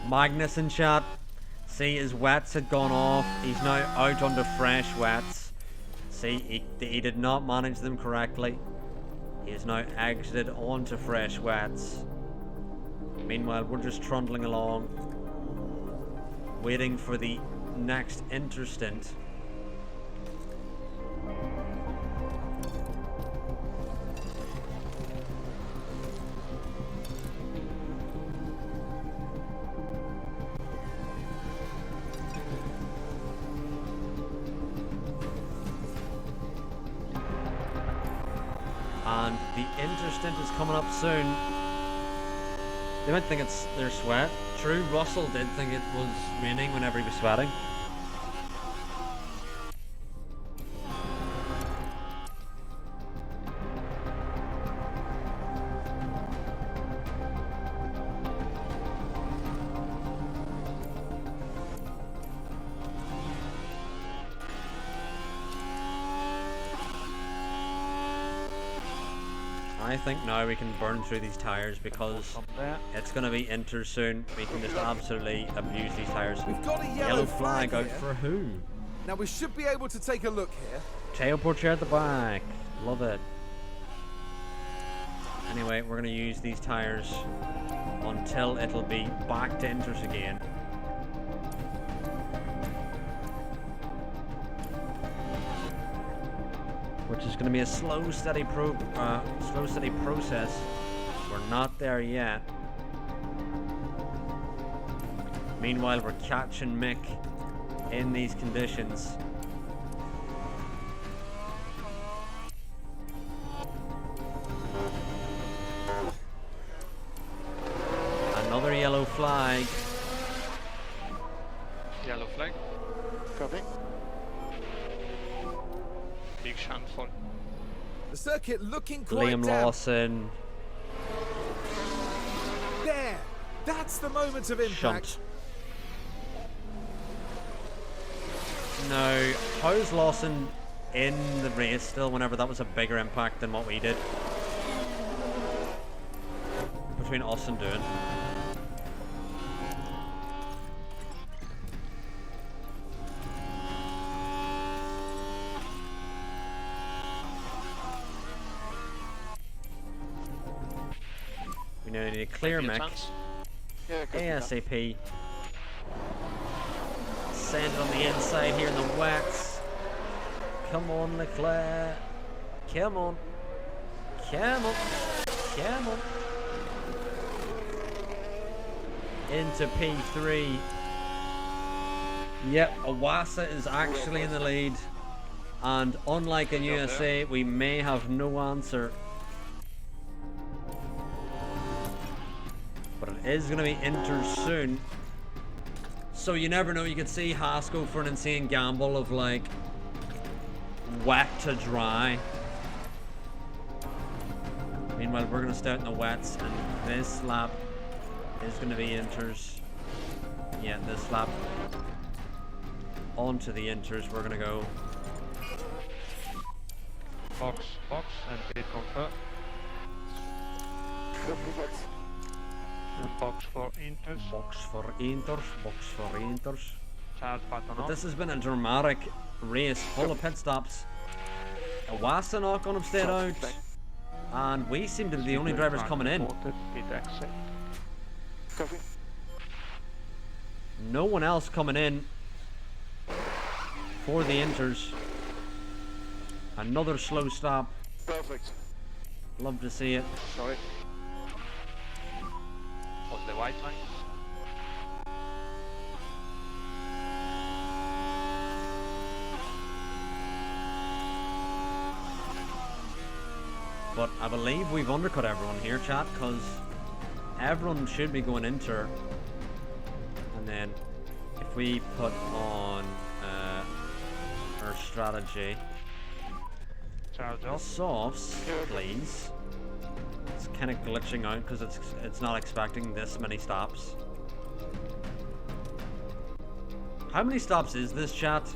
Magnussen, chat. See, his wets had gone off. He's now out onto fresh wets. See, he did not manage them correctly. He is now exited onto fresh wets. Meanwhile, we're just trundling along, waiting for the next interstint. And the interstint is coming up soon. They might think it's their sweat. True, Russell did think it was raining whenever he was sweating. I think now we can burn through these tires because From there. it's going to be Inter soon. We can just absolutely abuse these tires. We've got a Yellow flag out here. for who? Now we should be able to take a look here. Tail portier at the back. Love it. Anyway, we're going to use these tires until it'll be back to Inters again. Which is going to be a slow, steady process. We're not there yet. Meanwhile, we're catching Mick in these conditions. Another yellow flag. Yellow flag. Copy. Big handful. The circuit looking quite Liam damp. Lawson. There. That's the moment of impact. Shunt. No, how's Lawson in the race still whenever that was a bigger impact than what we did? Between us and Doon. We now need a clear Maybe a Mick. chance. Yeah, copy that. ASAP. Send it on the inside here in the wets. Come on, Leclerc. Come on. Come on. Come on. Into P3. Yep, Awasa is actually in the lead. And unlike in USA, we may have no answer. But it is going to be Inter soon. So you never know, you could see Haas go for an insane gamble of like wet to dry. Meanwhile, we're going to start in the wets, and this lap is going to be Inter's. Yeah, this lap onto the Inter's we're going to go. Box, and pit confirm. Copy that. And box for Inters. Box for Inters, box for Inters. Charge button But on. this has been a dramatic race, full of pit stops. Awasa not going to stay out. And we seem to be the only drivers coming in. Pit exit. Copy. No one else coming in for the Inters. Another slow stop. Perfect. Love to see it. Sorry. On the white line. But I believe we've undercut everyone here, chat, because everyone should be going Inter. And then if we put on our strategy, Charge the off. softs, please. It's kind of glitching out because it's not expecting this many stops. How many stops is this, chat?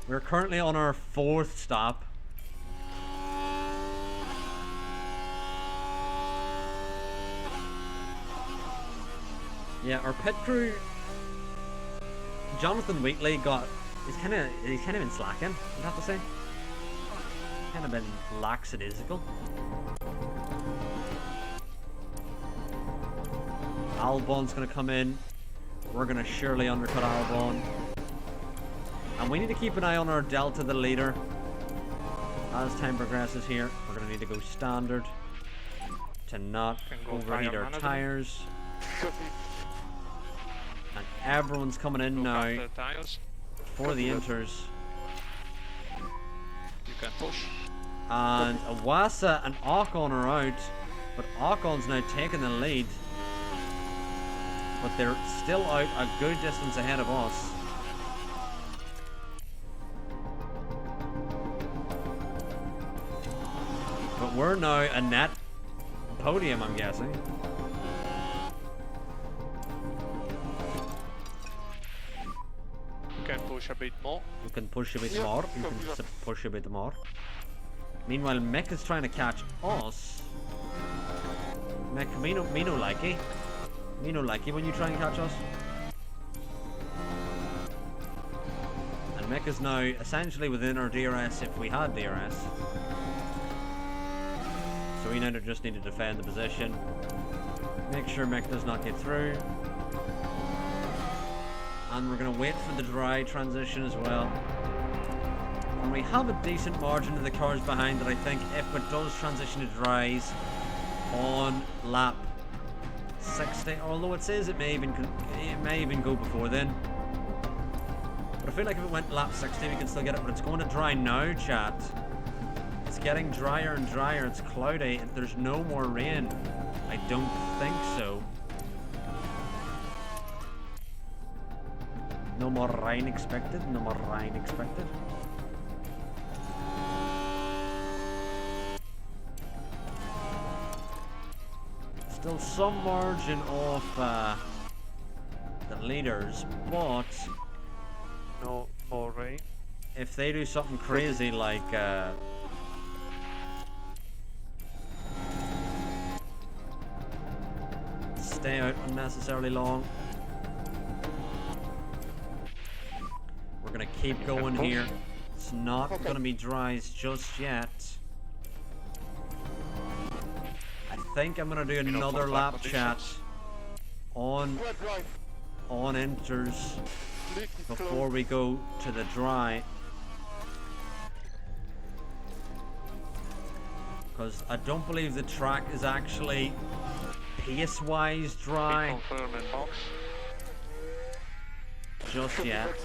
We're currently on our 4th stop. Yeah, our pit crew, Jonathan Wheatley he's kind of been slacking, I'd have to say. Kind of been lackadaisical. Albon's going to come in. We're going to surely undercut Albon. And we need to keep an eye on our Delta, the leader. As time progresses here, we're going to need to go standard to not Can go overheat tire our management. tires. Copy. And everyone's coming in Look now after the tires. for the Inters. You can push. And Awasa and Ocon are out, but Ocon's now taking the lead. But they're still out a good distance ahead of us. But we're now a net podium, I'm guessing. You can push a bit more. You can push a bit Yeah, more. You copy can that. push a bit more. Meanwhile, Mick is trying to catch us. Mick, me no likey. Me no likey when you try and catch us. And Mick is now essentially within our DRS if we had DRS. So we now just need to defend the position. Make sure Mick does not get through. And we're going to wait for the dry transition as well. And we have a decent margin to the cars behind that I think if it does transition to dries on lap 60, although it says it may even go before then. But I feel like if it went lap 60 we can still get it, but it's going to dry now, chat. It's getting drier and drier, it's cloudy, and there's no more rain. I don't think so. No more rain expected, no more rain expected. Still some margin off the leaders, but No more rain. if they do something crazy like stay out unnecessarily long, we're gonna keep going here. It's not gonna be dries just yet. I think I'm gonna do another lap chat on enters before we go to the dry, because I don't believe the track is actually pace-wise dry Confirm and box. just yet.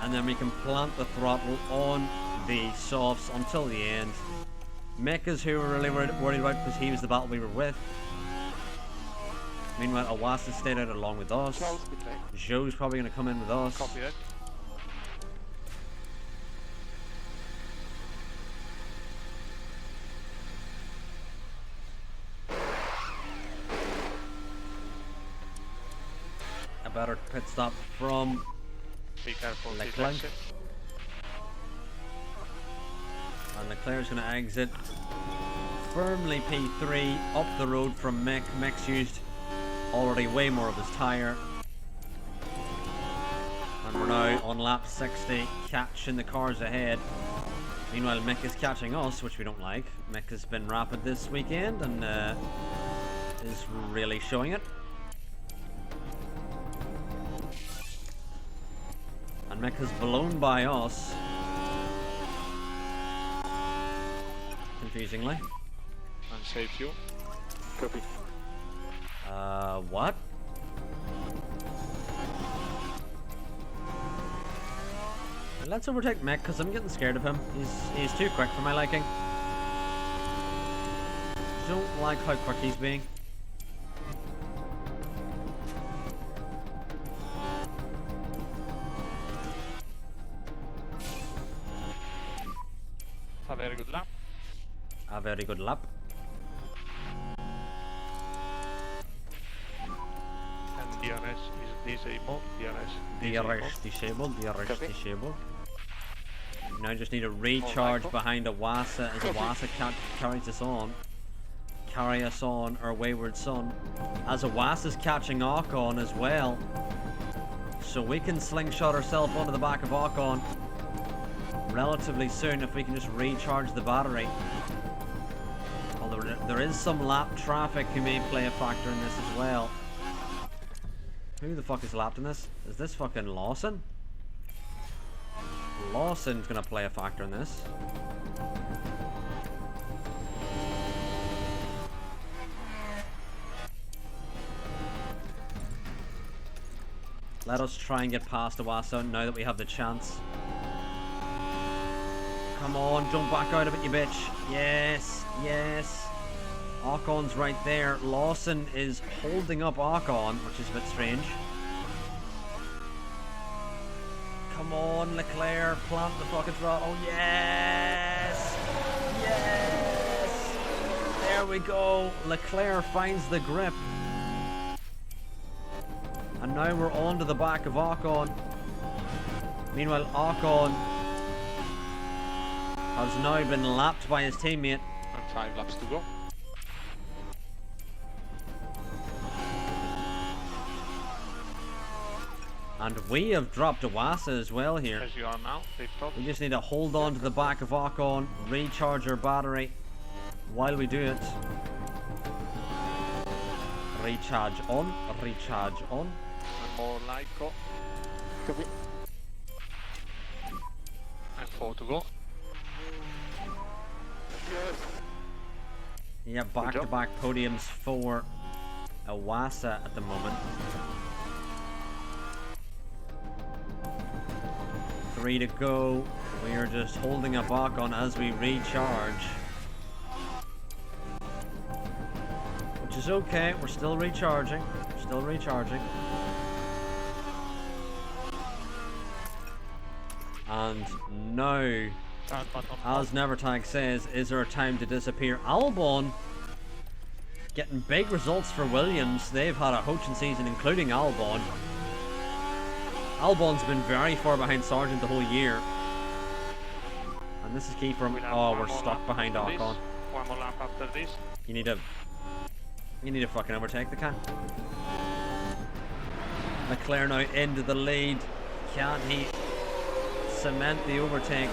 And then we can plant the throttle on the softs until the end. Mick is who we're really worried about because he was the battle we were with. Meanwhile, Awasa stayed out along with us. Joe's probably going to come in with us. Copy that. A better pit stop from Be careful. this Leclerc. exit. And Leclerc's going to exit firmly P3 up the road from Mick. Mick's used already way more of his tyre. And we're now on lap 60, catching the cars ahead. Meanwhile, Mick is catching us, which we don't like. Mick has been rapid this weekend and is really showing it. And Mick has blown by us. Confusingly. Unsafe fuel. Copy. What? Let's overtake Mick because I'm getting scared of him. He's too quick for my liking. Don't like how quick he's being. A very good lap. A very good lap. And DRS is disabled. DRS disabled, DRS Copy. disabled. Now I just need to recharge behind Awasa as Awasa carries us on. Carry us on, our wayward son. As Awasa's catching Ocon as well. So we can slingshot ourselves onto the back of Ocon relatively soon if we can just recharge the battery. Although there is some lap traffic who may play a factor in this as well. Who the fuck is lapped in this? Is this fucking Lawson? Lawson's gonna play a factor in this. Let us try and get past Awasa now that we have the chance. Come on, don't back out of it, you bitch. Yes, yes. Ocon's right there. Lawson is holding up Ocon, which is a bit strange. Come on, Leclerc, plant the fucking throttle. Yes! Yes! There we go. Leclerc finds the grip. And now we're onto the back of Ocon. Meanwhile, Ocon has now been lapped by his teammate. And 5 laps to go. And we have dropped Awasa as well here. As you are now, they top. We just need to hold on to the back of Ocon, recharge our battery while we do it. Recharge on, recharge on. And more Lyco. Copy. And 4 to go. Yes. Yeah, back-to-back podiums for Awasa at the moment. 3 to go. We are just holding up Ocon as we recharge. Which is okay, we're still recharging. We're still recharging. And now, as Nevertag says, is there a time to disappear? Albon getting big results for Williams. They've had a Hochin season, including Albon. Albon's been very far behind Sargent the whole year. And this is key for him. Oh, we're stuck behind Ocon. One more lap after this. You need to fucking overtake the car. Leclerc now into the lead. Can he cement the overtake?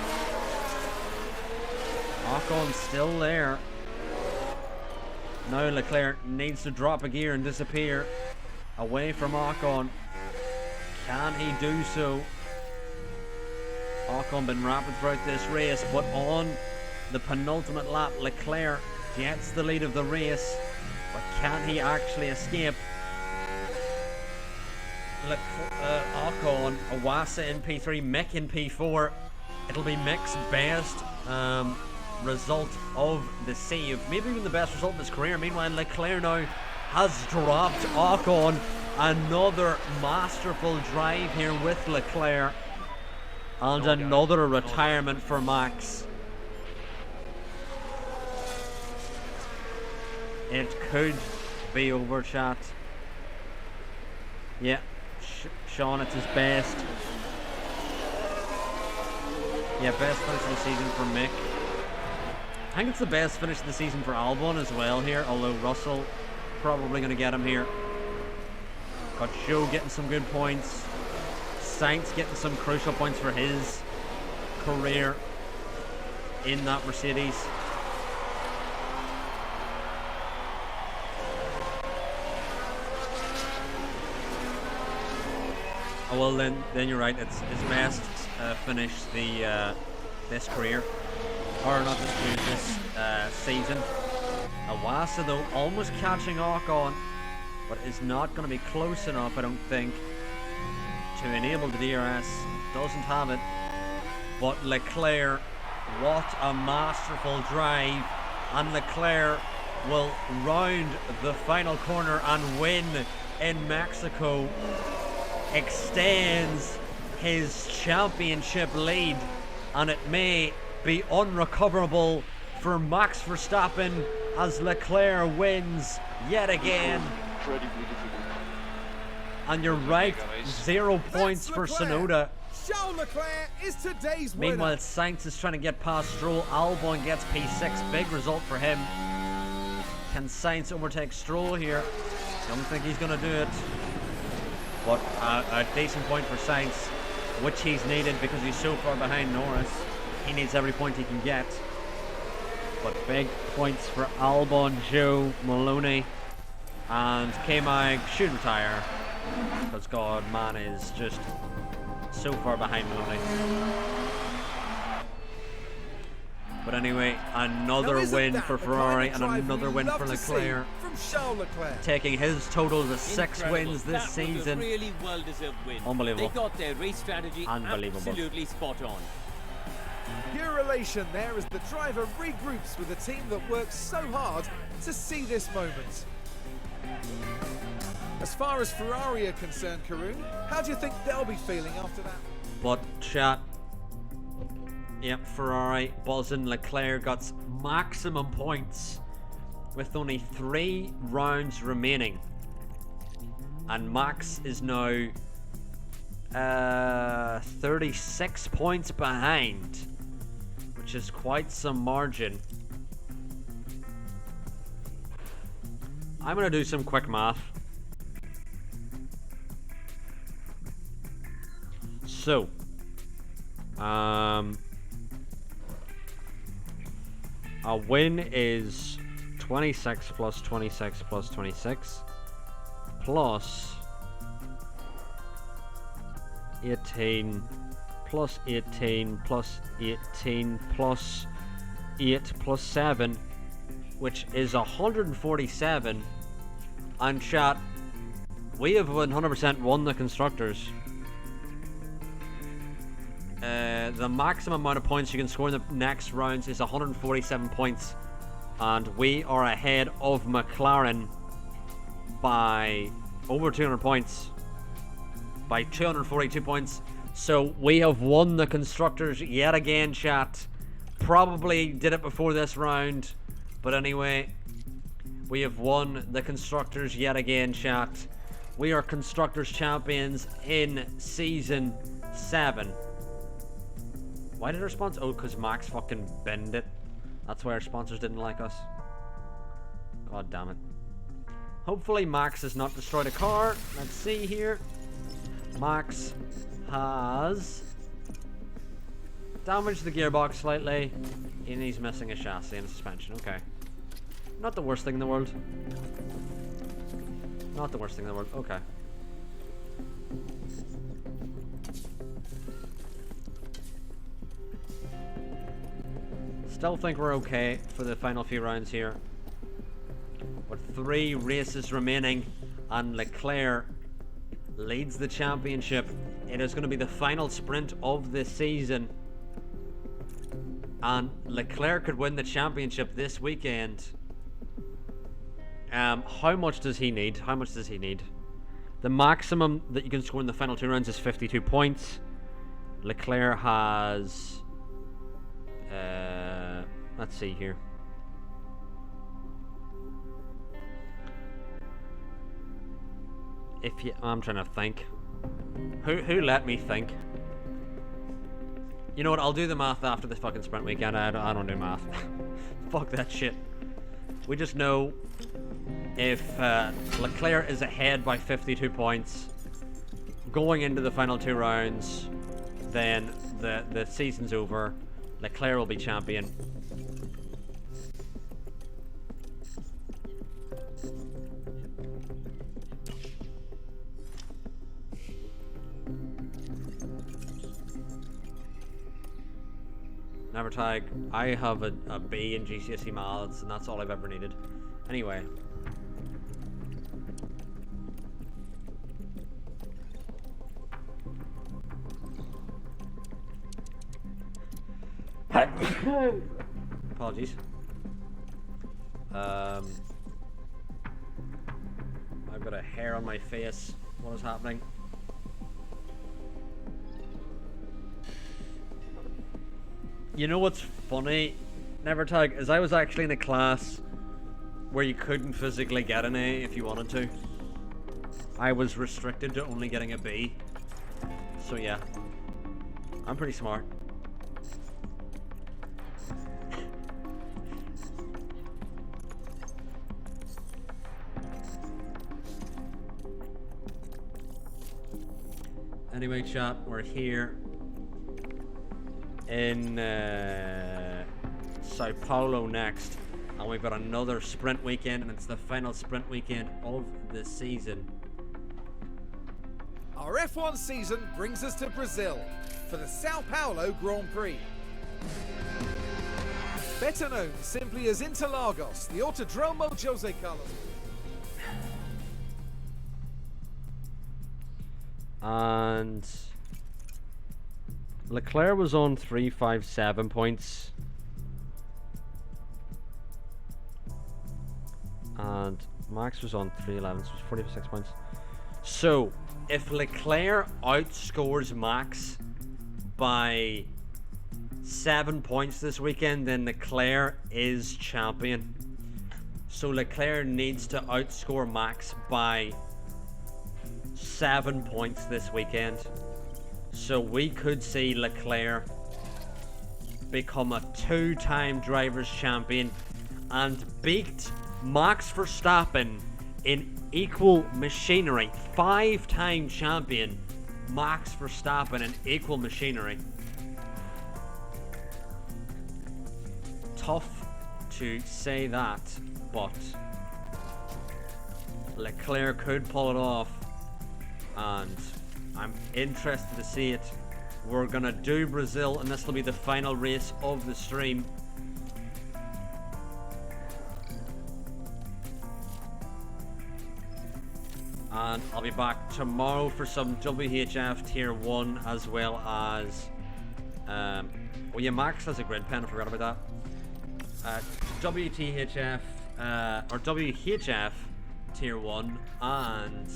Ocon's still there. Now Leclerc needs to drop a gear and disappear away from Ocon. Can he do so? Ocon been rapid throughout this race, but on the penultimate lap, Leclerc gets the lead of the race. But can he actually escape? Ocon, Awasa in P3, Mick in P4. It'll be Mick's best result of the save. Maybe even the best result of his career. Meanwhile, Leclerc now has dropped Ocon. Another masterful drive here with Leclerc. And another retirement for Max. It could be over, chat. Yeah, Sean, it's his best. Yeah, best finish of the season for Mick. I think it's the best finish of the season for Albon as well here, although Russell probably going to get him here. Got Joe getting some good points. Sainz getting some crucial points for his career in that Mercedes. Oh well, then you're right. It's his best finish this career, or not this career, this season. Awasa though almost catching Ocon, but is not going to be close enough, I don't think, to enable the DRS. Doesn't have it. But Leclerc, what a masterful drive, and Leclerc will round the final corner and win in Mexico. Extends his championship lead, and it may be unrecoverable for Max Verstappen as Leclerc wins yet again. Incredibly difficult. And you're right, 0 points for Sonoda. Charles Leclerc is today's winner. Meanwhile, Sainz is trying to get past Stroll. Albon gets P6, big result for him. Can Sainz overtake Stroll here? Don't think he's going to do it. But a decent point for Sainz, which he's needed because he's so far behind Norris. He needs every point he can get. But big points for Albon, Joe, Maloney, and K-Mag should retire because God, man is just so far behind Maloney. But anyway, another win for Ferrari and another win for Leclerc, from Charles Leclerc. taking his total to 6 wins this That season. was a really well-deserved win. Unbelievable. They got their race strategy Unbelievable. absolutely spot on. Pure elation there as the driver regroups with a team that works so hard to see this moment. As far as Ferrari are concerned, Karun, how do you think they'll be feeling after that? But chat, yep, Ferrari buzzing. Leclerc got maximum points with only 3 rounds remaining, and Max is now 36 points behind, which which is quite some margin. I'm gonna do some quick math. So, a win is 26 plus 26 plus 26 plus 18 plus 18 plus 18 plus 8 plus 7, which is 147. And chat, we have 100% won the constructors. The maximum amount of points you can score in the next rounds is 147 points, and we are ahead of McLaren by over 200 points, by 242 points. So we have won the constructors yet again, chat. Probably did it before this round, but anyway, we have won the constructors yet again, chat. We are constructors champions in season 7. Why did our sponsor? Oh, because Max fucking binned it. That's why our sponsors didn't like us. God damn it. Hopefully Max has not destroyed a car. Let's see here. Max has damaged the gearbox slightly, and he's missing a chassis and a suspension. Okay. Not the worst thing in the world. Not the worst thing in the world. Okay. Still think we're okay for the final few rounds here. With 3 races remaining, and Leclerc leads the championship. It is going to be the final sprint of the season, and Leclerc could win the championship this weekend. How much does he need? How much does he need? The maximum that you can score in the final 2 rounds is 52 points. Leclerc has... let's see here. If you... I'm trying to think. Who let me think? You know what? I'll do the math after this fucking sprint weekend. I don't do math. Fuck that shit. We just know if Leclerc is ahead by 52 points going into the final 2 rounds, then the season's over. Leclerc will be champion. Never tag. I have a B in GCSE Maths, and that's all I've ever needed. Anyway. Apologies. I've got a hair on my face. What is happening? You know what's funny, Nevertag, is I was actually in a class where you couldn't physically get an A if you wanted to. I was restricted to only getting a B. So yeah, I'm pretty smart. Anyway, chat, we're here in Sao Paulo next, and we've got another sprint weekend, and it's the final sprint weekend of the season. Our F1 season brings us to Brazil for the Sao Paulo Grand Prix. Better known simply as Interlagos, the Autodromo José Carlos. And Leclerc was on 357 points, and Max was on 311, so it was 46 points. So if Leclerc outscores Max by 7 points this weekend, then Leclerc is champion. So Leclerc needs to outscore Max by 7 points this weekend. So we could see Leclerc become a 2-time Drivers' Champion and beat Max Verstappen in equal machinery. 5-time champion Max Verstappen in equal machinery. Tough to say that, but Leclerc could pull it off, and I'm interested to see it. We're gonna do Brazil, and this will be the final race of the stream. And I'll be back tomorrow for some WHF Tier 1, as well as oh yeah, Max has a grid pen, I forgot about that. WTHF or WHF Tier 1 and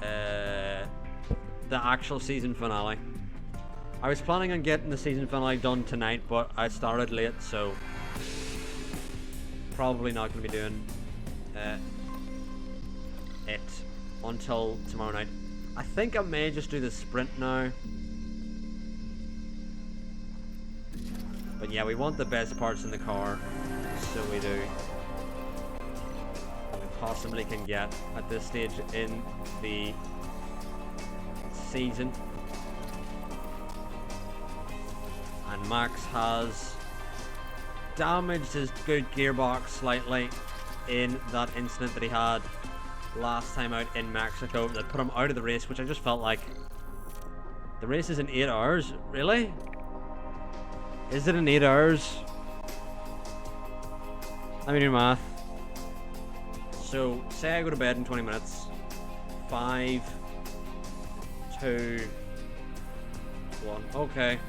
the actual season finale. I was planning on getting the season finale done tonight, but I started late, so probably not going to be doing it until tomorrow night. I think I may just do the sprint now. But yeah, we want the best parts in the car, so we do. That we possibly can get at this stage in the season. And Max has damaged his good gearbox slightly in that incident that he had last time out in Mexico that put him out of the race, which I just felt like the race is in 8 hours. Really? Is it in 8 hours? Let me do math. So say I go to bed in 20 minutes. 5, 2, 1. Okay.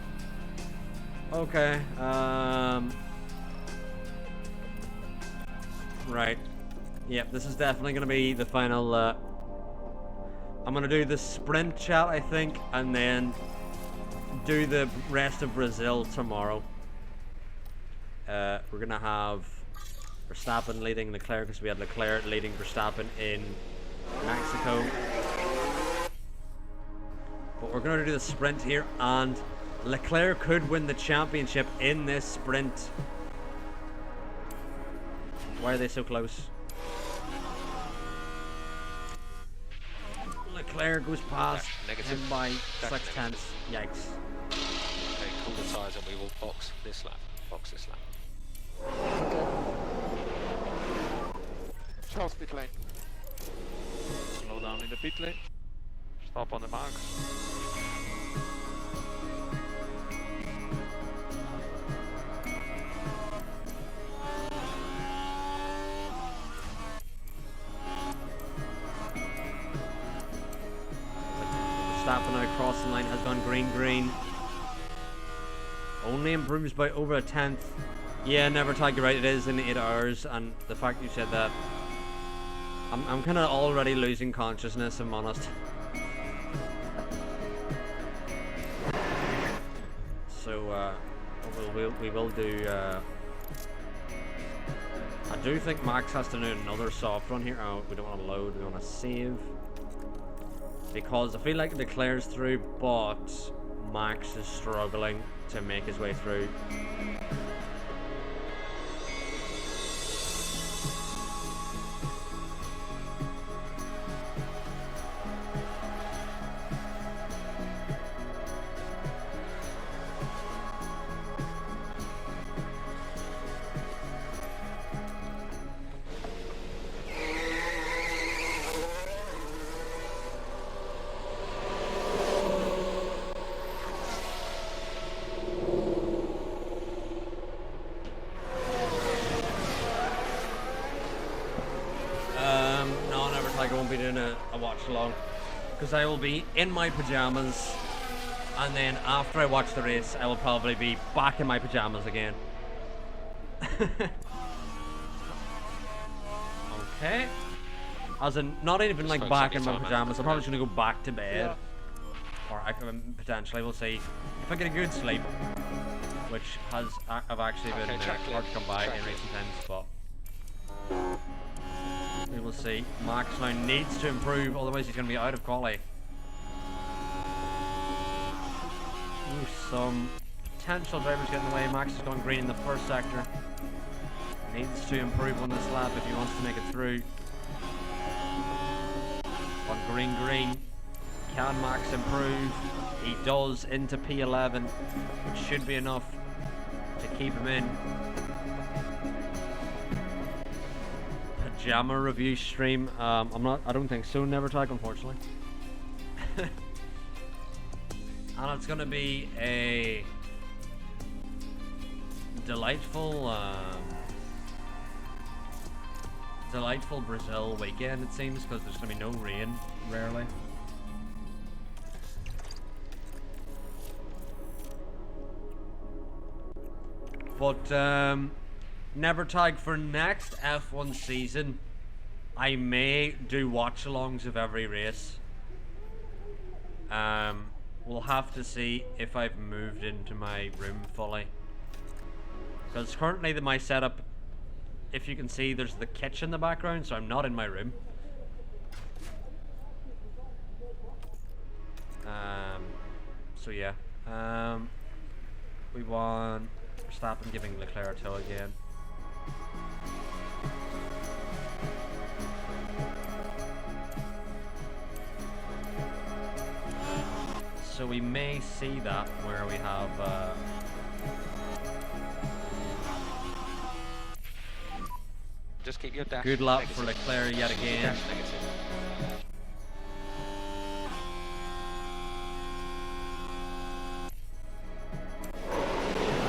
Okay. Right. Yep, this is definitely going to be the final. I'm going to do the sprint chat, I think, and then do the rest of Brazil tomorrow. We're going to have Verstappen leading Leclerc, because we had Leclerc leading Verstappen in Mexico. But we're going to do the sprint here, and Leclerc could win the championship in this sprint. Why are they so close? Leclerc goes past him by 6 tenths. Yikes. Okay, cool the tyres and we will box this lap. Box this lap. Okay. Charles, pit lane. Slow down in the pit lane. Stop on the marks. Verstappen now crossing line has gone green. Only improves by over a tenth. Yeah, never tag, you're right, it is in 8 hours, and the fact you said that, I'm kind of already losing consciousness, if I'm honest. So we will do. I do think Max has to do another soft run here. Oh, we don't want to load, we want to save. Because I feel like Leclerc's through, but Max is struggling to make his way through. I won't be doing a watch along, because I will be in my pajamas, and then after I watch the race I will probably be back in my pajamas again. Okay, as in not even like back in my pajamas, I'm probably just gonna go back to bed, or I can potentially, we'll see if I get a good sleep, which has I've actually been hard to come by in recent times, but we will see. Max now needs to improve, otherwise he's going to be out of quali. Ooh, some potential drivers getting away. Max has gone green in the first sector. Needs to improve on this lap if he wants to make it through. On green. Can Max improve? He does into P11, which should be enough to keep him in. Pajama review stream. I don't think so. Never tag, unfortunately. And it's gonna be a delightful Brazil weekend, it seems, because there's gonna be no rain, rarely. But never tag for next F1 season. I may do watch-alongs of every race. We'll have to see if I've moved into my room fully. Because currently my setup, if you can see, there's the kitchen in the background, so I'm not in my room. So yeah. We want Verstappen giving Leclerc a toe again. So we may see that where we have Just keep your dash. good lap negative. for Leclerc yet again. Dash negative.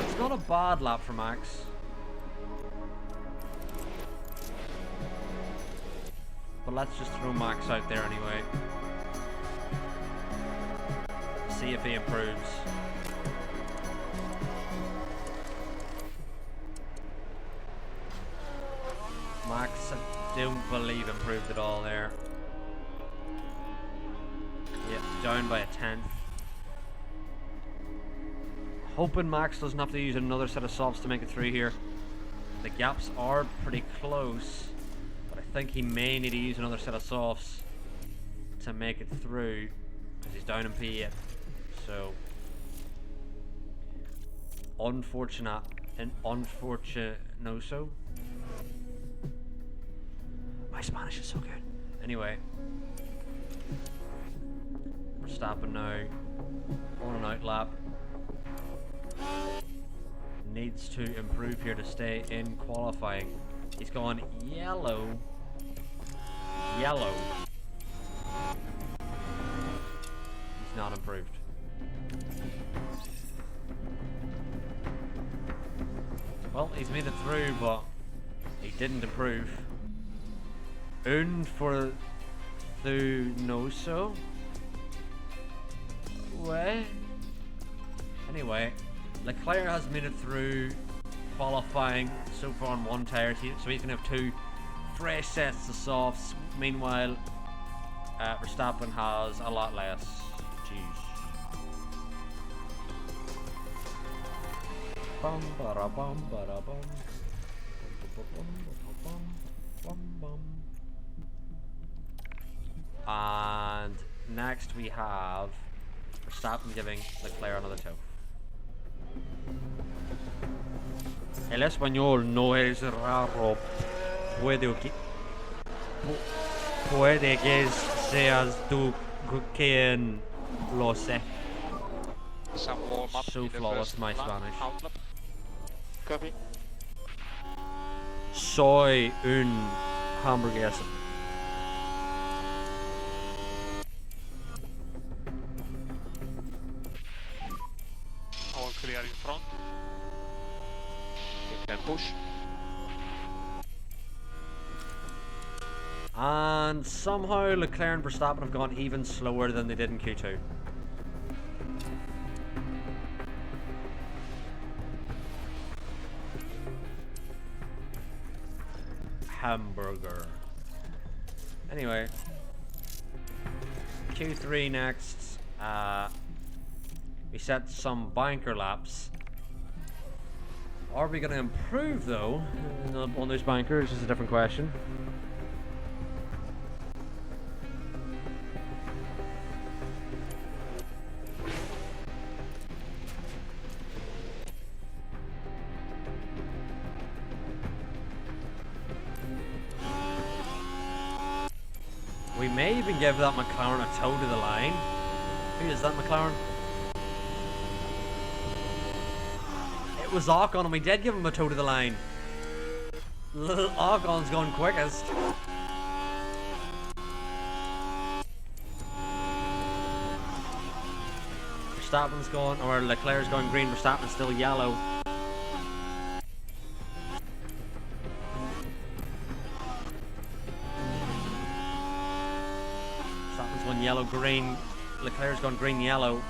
It's not a bad lap for Max. But let's just throw Max out there anyway. See if he improves. Max, I don't believe improved at all there. Yep, down by a 10th. Hoping Max doesn't have to use another set of softs to make it through here. The gaps are pretty close, but I think he may need to use another set of softs to make it through, because he's down in P8. So unfortunate and unfortunoso. My Spanish is so good. Anyway, Verstappen now on an out lap. Needs to improve here to stay in qualifying. He's gone yellow. Yellow. He's not improved. Well, he's made it through, but he didn't improve. For Thunoso. Way. Anyway, Leclerc has made it through qualifying so far on one tyre, so he's going to have 2 fresh sets of softs. Meanwhile, Verstappen has a lot less. Jeez. Bum ba bum ba bum. And next we have Verstappen giving Leclerc another toe. El español no es raro. Puede que seas tú quien lo sé. Some warm up. So in the flawless, first my lap, Spanish. outlap. Copy. Soy un hamburguesa. All clear in front. You can push. And somehow Leclerc and Verstappen have gone even slower than they did in Q2. Hamburger. Anyway, Q3 next. We set some banker laps. Are we going to improve though on those bankers? Is a different question. even give that McLaren a toe to the line. Who is that McLaren? It was Ocon, and we did give him a toe to the line. Little Ocon's going quickest. Verstappen's going, or Leclerc's going green, Verstappen's still yellow. Verstappen's going yellow, green. Leclerc's going green, yellow.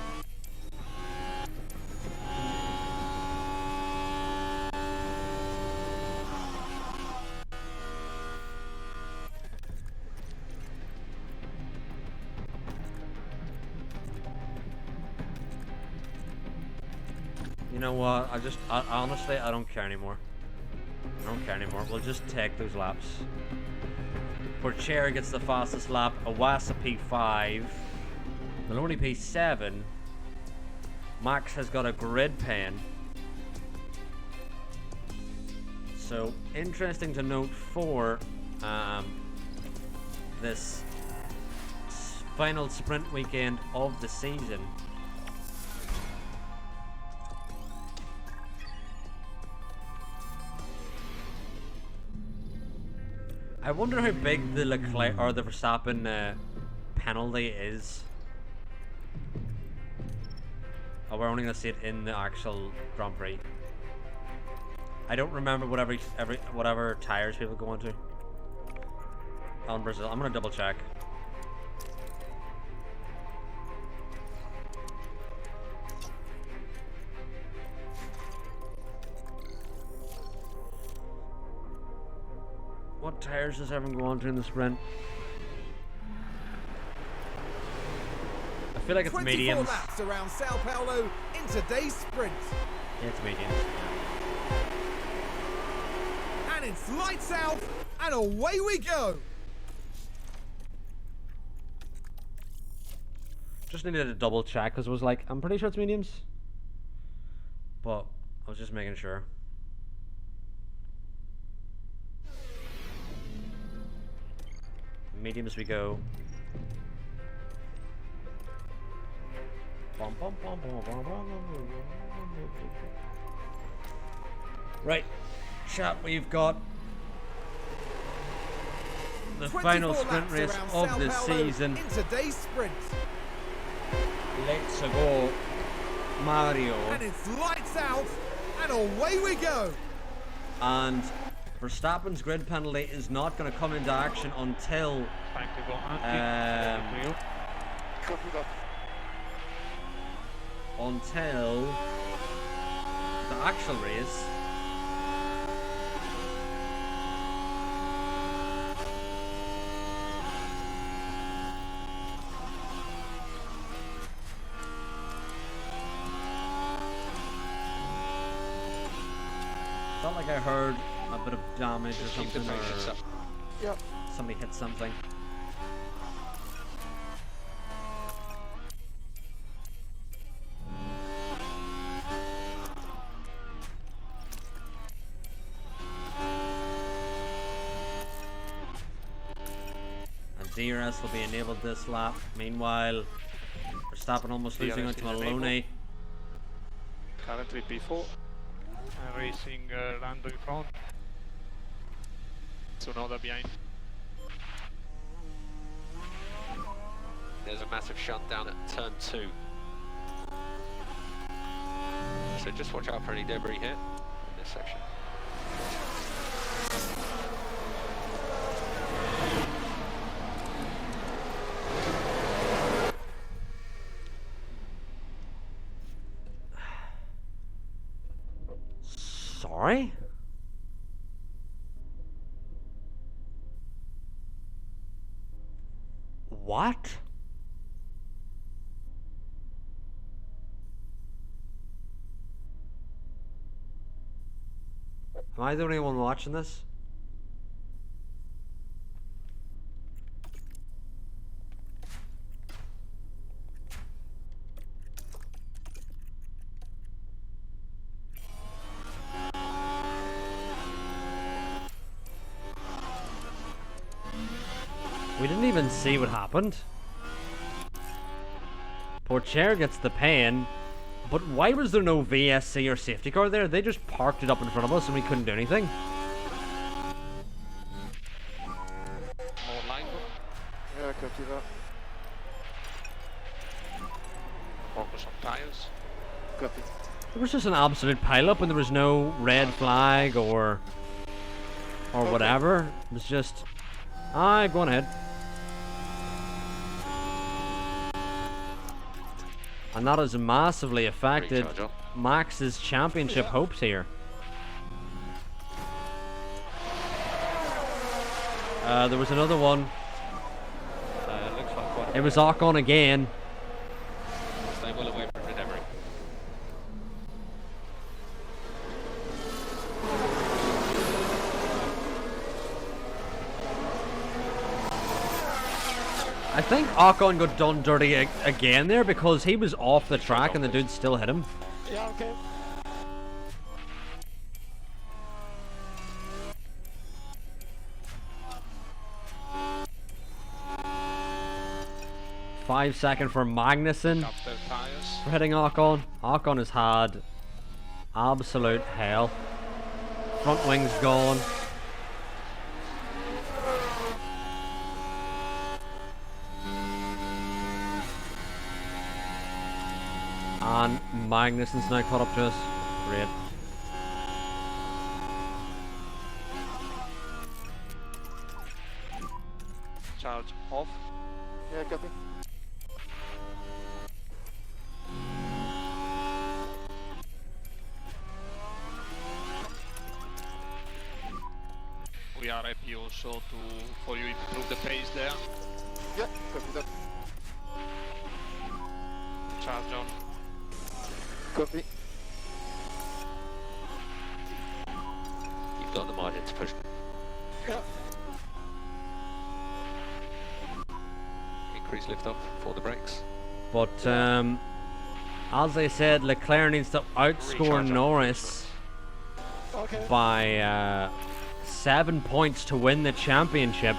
You know what? Honestly, I don't care anymore. I don't care anymore. We'll just take those laps. Porcher gets the fastest lap. Awasa P5. Maloney P7. Max has got a grid pen. So, interesting to note for this final sprint weekend of the season. I wonder how big the Leclerc or the Verstappen penalty is. Oh, we're only gonna see it in the actual Grand Prix. I don't remember whatever tires people go into on Brazil. I'm gonna double check. What tires does everyone go on to in the sprint? I feel like it's 24 mediums. laps around Sao Paulo in today's sprint. Yeah, it's mediums. And it's lights out, and away we go. Just needed to double check because it was like, I'm pretty sure it's mediums. But I was just making sure. Mediums we go. Right, chat, we've got the final sprint race of the season. In today's sprint. Let's go, Mario. And it's lights out, and away we go. And Verstappen's grid penalty is not going to come into action until Thank you, Andy. Copy that. until the actual race. Felt like I heard a bit of damage or Just keep the something, patience or up. Yeah. somebody hit something. And DRS will be enabled this lap. Meanwhile, Verstappen almost losing DRS onto is Maloney. Currently P4. Racing Lando in front. Tsunoda behind. There's a massive shutdown at turn 2. So just watch out for any debris here in this section. Sorry? What? Am I the only one watching this? We didn't even see what happened. Pourchaire gets the pin, but why was there no VSC or safety car there? They just parked it up in front of us and we couldn't do anything. More line. Yeah, copy that. Focus on tyres. Copy. There was just an absolute pile-up and there was no red flag or whatever. It was just, go on ahead. And that has massively affected Recharge up. Max's championship hopes here. There was another one. Looks like quite a It was Ocon again. Stay well away from Red Emery. I think Ocon got done dirty again there because he was off the track and the dude still hit him. Yeah, okay. Five second for Magnussen Up those tyres. for hitting Ocon. Ocon has had absolute hell. Front wing's gone. And Magnussen's now caught up to us. Great. Charge off. Yeah, copy. We are happy also for you improve the pace there. Yeah, copy that. Charge on. Copy. You've got the margin to push. Yeah. Increase lift up for the brakes. But as I said, Leclerc needs to outscore Recharge up. Norris Okay. by 7 points to win the championship.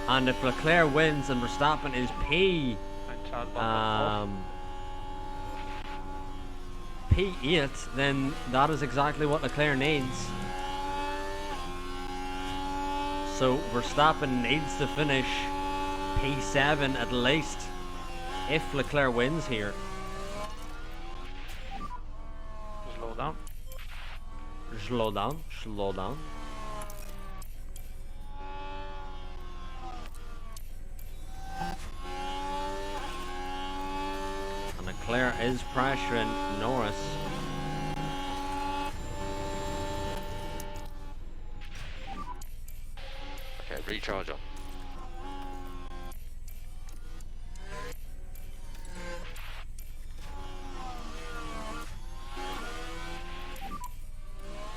And if Leclerc wins and Verstappen is And charge bumper off. P8, then that is exactly what Leclerc needs. So Verstappen needs to finish P7 at least if Leclerc wins here. Slow down. Slow down, slow down. And Leclerc is pressuring Norris. Okay, recharge on.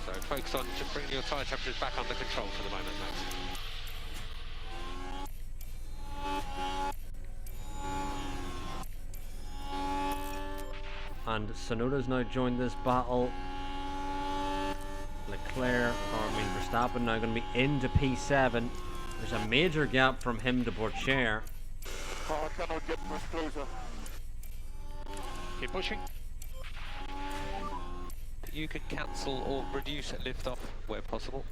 So focus on just bringing your tyre temperatures back under control for the moment, Max. And Sonoda's now joined this battle. Verstappen now going to be into P7. There's a major gap from him to Pourchaire. Oh, I cannot get much closer. Keep pushing. You can cancel or reduce at lift off where possible.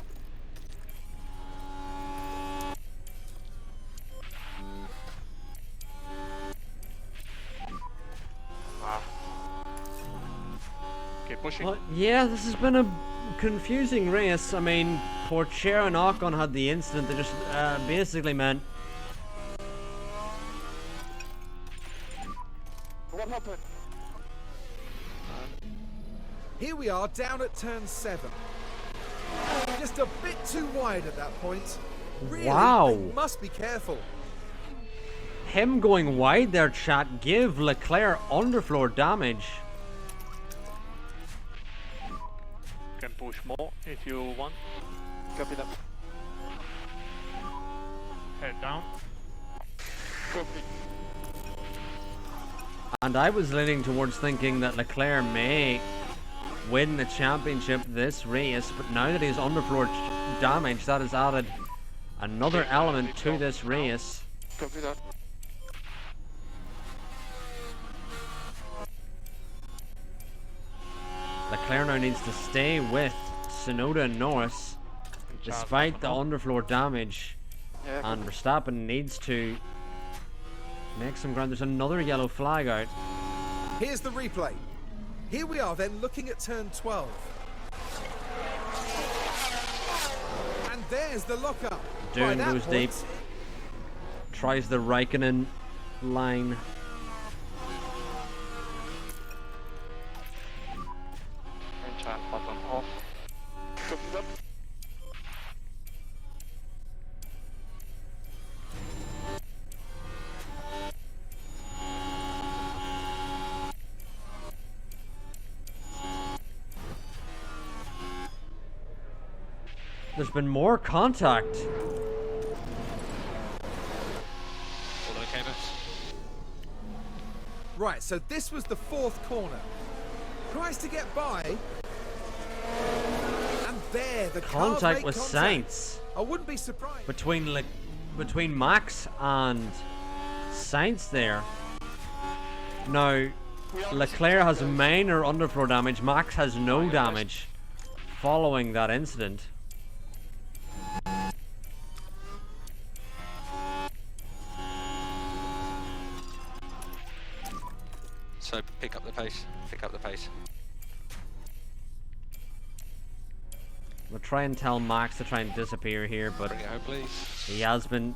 Keep pushing. But yeah, this has been a confusing race. I mean, Pourchaire and Ocon had the incident that just basically meant What happened? Here we are down at turn 7. Just a bit too wide at that point. Really, Wow. they must be careful. him going wide there, chat, give Leclerc underfloor damage. Can push more if you want. Copy that. Head down. Copy. And I was leaning towards thinking that Leclerc may win the championship this race, but now that he's underfloor damage, that has added another element to this race. Copy that. Leclerc now needs to stay with Tsunoda and Norris, despite the underfloor damage. Yeah, And Verstappen needs to make some ground. There's another yellow flag out. Here's the replay. Here we are then looking at turn 12. And there's the lockup. By Dune that goes point, deep. Tries the Raikkonen line. Chat button off. copy that. There's been more contact. Although it came out. Right, so this was the fourth corner. Tries to get by. And there, the cars Contact make with contact. Sainz I wouldn't be surprised. between Max and Sainz there. Now, Leclerc has minor underfloor damage. Max has no damage following that incident. So pick up the pace. Pick up the pace. We'll try and tell Max to try and disappear here, but Bring it home, please. he has been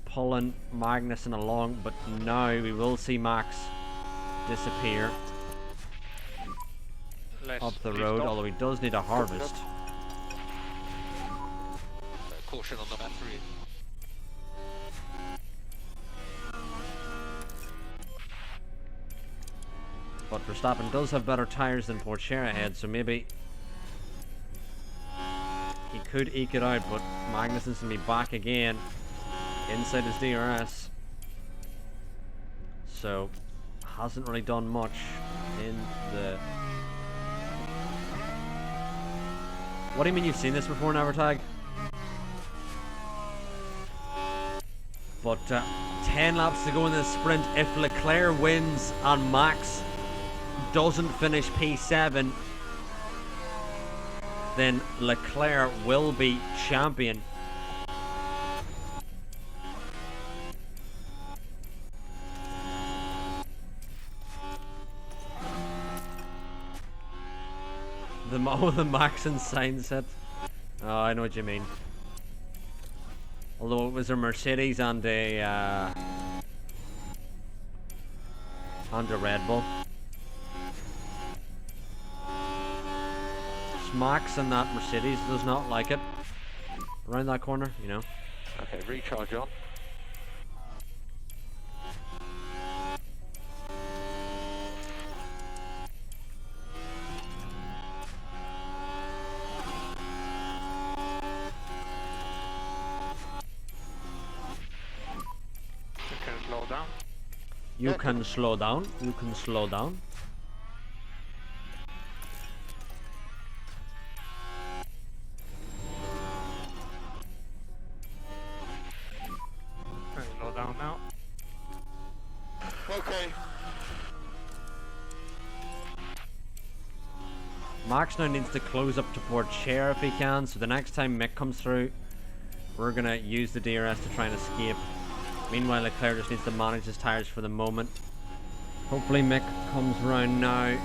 pulling Magnussen along, but now we will see Max disappear Less, up the please road, stop. although he does need a harvest. Caution on the battery. But Verstappen does have better tyres than Porsche ahead, so maybe he could eke it out, but Magnussen's going to be back again inside his DRS. So, hasn't really done much in the... What do you mean you've seen this before in Evertag? But 10 laps to go in the sprint. If Leclerc wins and Max doesn't finish P7, then Leclerc will be champion. The Max and Sainz hit. Oh, I know what you mean. Although it was a Mercedes and a Red Bull. Max and that Mercedes does not like it. Around that corner, you know. Okay, recharge on. You can slow down. You can slow down. You can slow down. Can you slow down now? Okay. Max now needs to close up to port chair if he can, so the next time Mick comes through, we're gonna use the DRS to try and escape. Meanwhile, Leclerc just needs to manage his tyres for the moment. Hopefully Mick comes round now.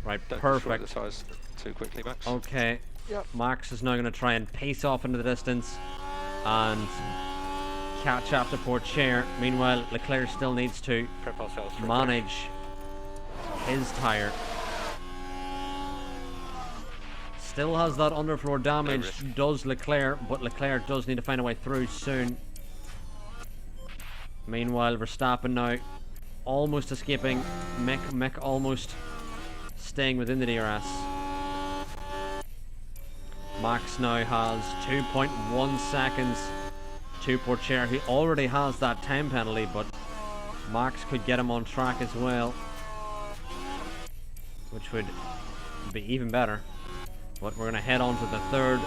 Right, Don't destroy perfect. the tyres too quickly, Max. Okay, Yep. Max is now going to try and pace off into the distance and catch up to port chair. Meanwhile, Leclerc still needs to Prep ourselves for a manage his tyre. Still has that underfloor damage, risk. does Leclerc, but Leclerc does need to find a way through soon. Meanwhile, Verstappen now almost escaping. Mick almost staying within the DRS. Max now has 2.1 seconds to Porsche. He already has that time penalty, but Max could get him on track as well. which would be even better. But we're going to head on to the third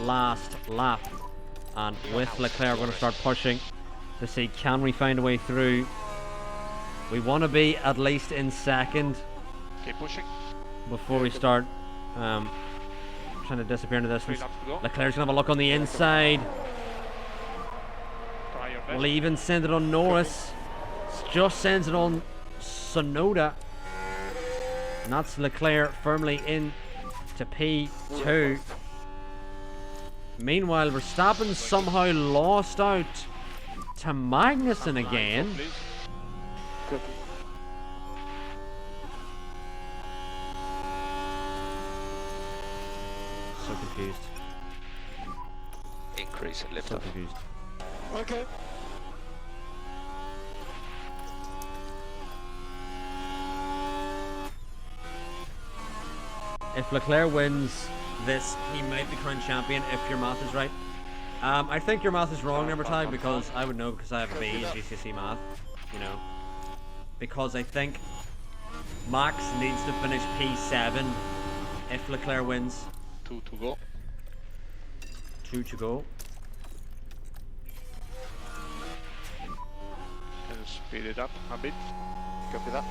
last lap. And with Leclerc, we're going to start pushing to see, can we find a way through? We want to be at least in second Keep pushing. before we start trying to disappear into 3 distance. laps to go. Leclerc's going to have a look on the inside. Try your best. Will he even send it on Norris? Just sends it on Sonoda. And that's Leclerc firmly in to P2. Meanwhile, Verstappen somehow lost out to Magnussen again. Please. Copy. So confused. Increase and lift So off. confused. Okay. If Leclerc wins this, he might be crowned champion if your math is right. I think your math is wrong, Number Tag, because I would know because I have a B in GCSE math, you know. Because I think Max needs to finish P7 if Leclerc wins. 2 to go. 2 to go. Can you speed it up a bit? Copy that.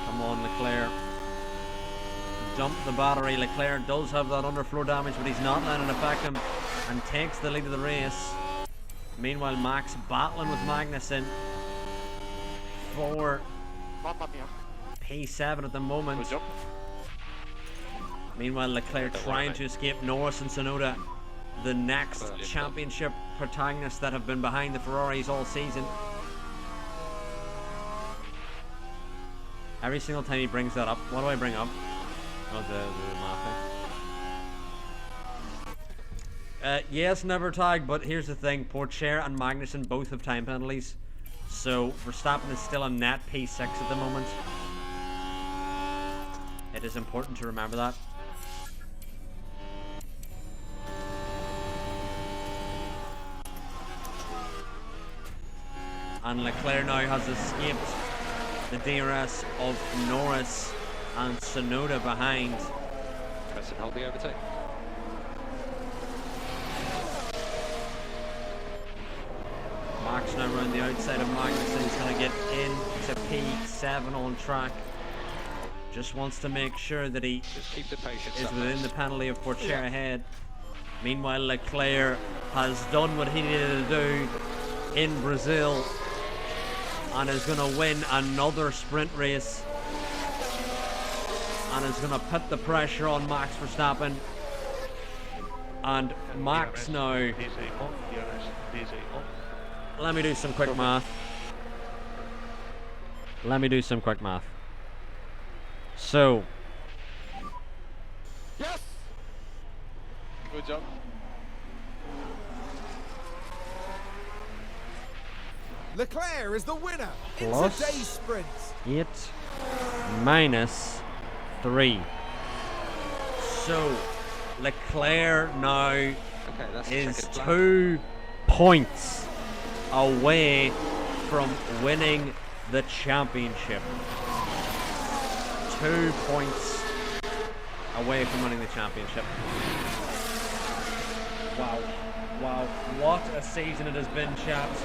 Come on, Leclerc. Dump the battery. Leclerc does have that underfloor damage, but he's not letting it affect him and takes the lead of the race. Meanwhile, Max battling with Magnussen for Mamma mia. P7 at the moment. Good job. Meanwhile, Leclerc trying to escape Norris and Sonoda, the next championship protagonists that have been behind the Ferraris all season. Every single time he brings that up, what do I bring up? Oh, the math thing. Yes, Never Tag, but here's the thing. Pourchaire and Magnussen both have time penalties. So Verstappen is still on net P6 at the moment. It is important to remember that. And Leclerc now has escaped the DRS of Norris and Sonoda behind. Press and hold the overtake. Max now around the outside of Magnussen. He's going to get into P7 on track. Just wants to make sure that he Just keep the patience is up. within the penalty of Pourchaire ahead. Meanwhile, Leclerc has done what he needed to do in Brazil and is going to win another sprint race and is going to put the pressure on Max Verstappen. And Max now, DRS on. DRS on. let me do some quick math. Let me do some quick math. So, Yes! Good job. Leclerc is the winner in Plus. today's sprint. 8 minus 3. So, Leclerc now Okay, that's the is checkered flag. 2 points away from winning the championship. 2 points away from winning the championship. Wow. Wow. What a season it has been, chaps.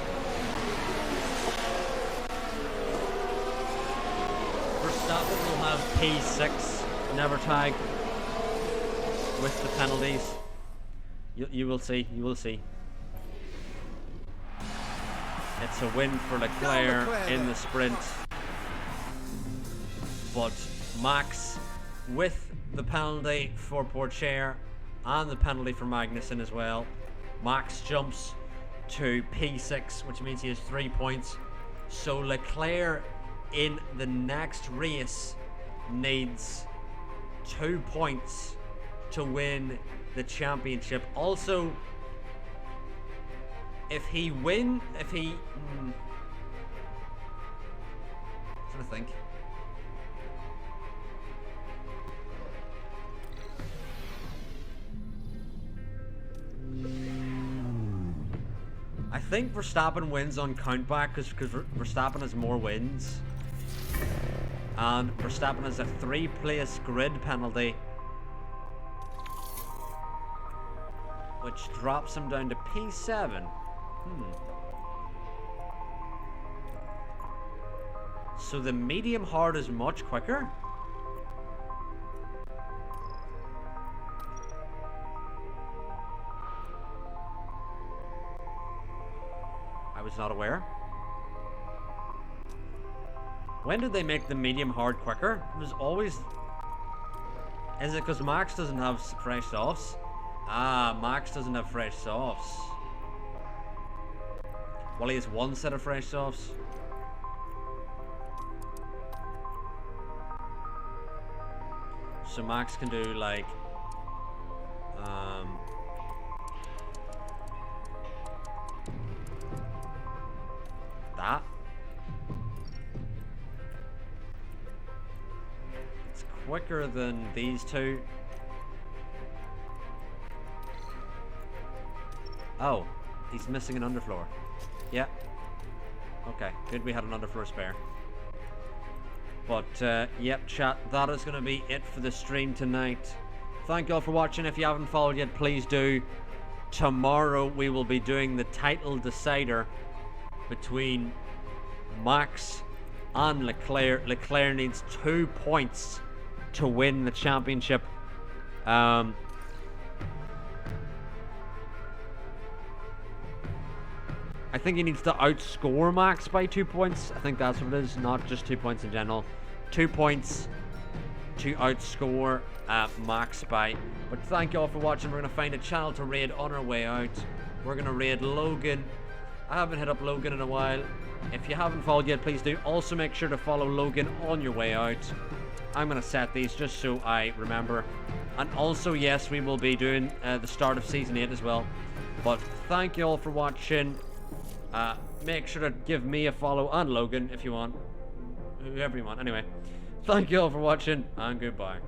Verstappen will have P6, Never Tag, with the penalties. You will see, you will see. It's a win for Leclerc in the sprint. But Max, with the penalty for Pourchaire and the penalty for Magnussen as well, Max jumps to P6, which means he has 3 points. So Leclerc in the next race needs 2 points to win the championship. Also, if he I'm trying to think. I think Verstappen wins on countback because Verstappen has more wins. And Verstappen has a 3-place grid penalty, which drops him down to P7. So the medium hard is much quicker? I was not aware. When did they make the medium hard quicker? It was always... Is it because Max doesn't have fresh softs? Ah, Max doesn't have fresh softs. Well, he has one set of fresh softs. So Max can do like... that. It's quicker than these two. Oh, he's missing an underfloor. Yeah. Okay, good we had an underfloor spare. But, yep, chat, that is going to be it for the stream tonight. Thank you all for watching. If you haven't followed yet, please do. Tomorrow we will be doing the title decider between Max and Leclerc. Leclerc needs 2 points to win the championship. I think he needs to outscore Max by 2 points. I think that's what it is, not just 2 points in general. 2 points to outscore Max by. But thank you all for watching. We're going to find a channel to raid on our way out. We're going to raid Logan. I haven't hit up Logan in a while. If you haven't followed yet, please do. Also make sure to follow Logan on your way out. I'm going to set these just so I remember. And also, yes, we will be doing the start of Season 8 as well. But thank you all for watching. Make sure to give me a follow and Logan if you want. Whoever you want. Anyway, thank you all for watching and goodbye.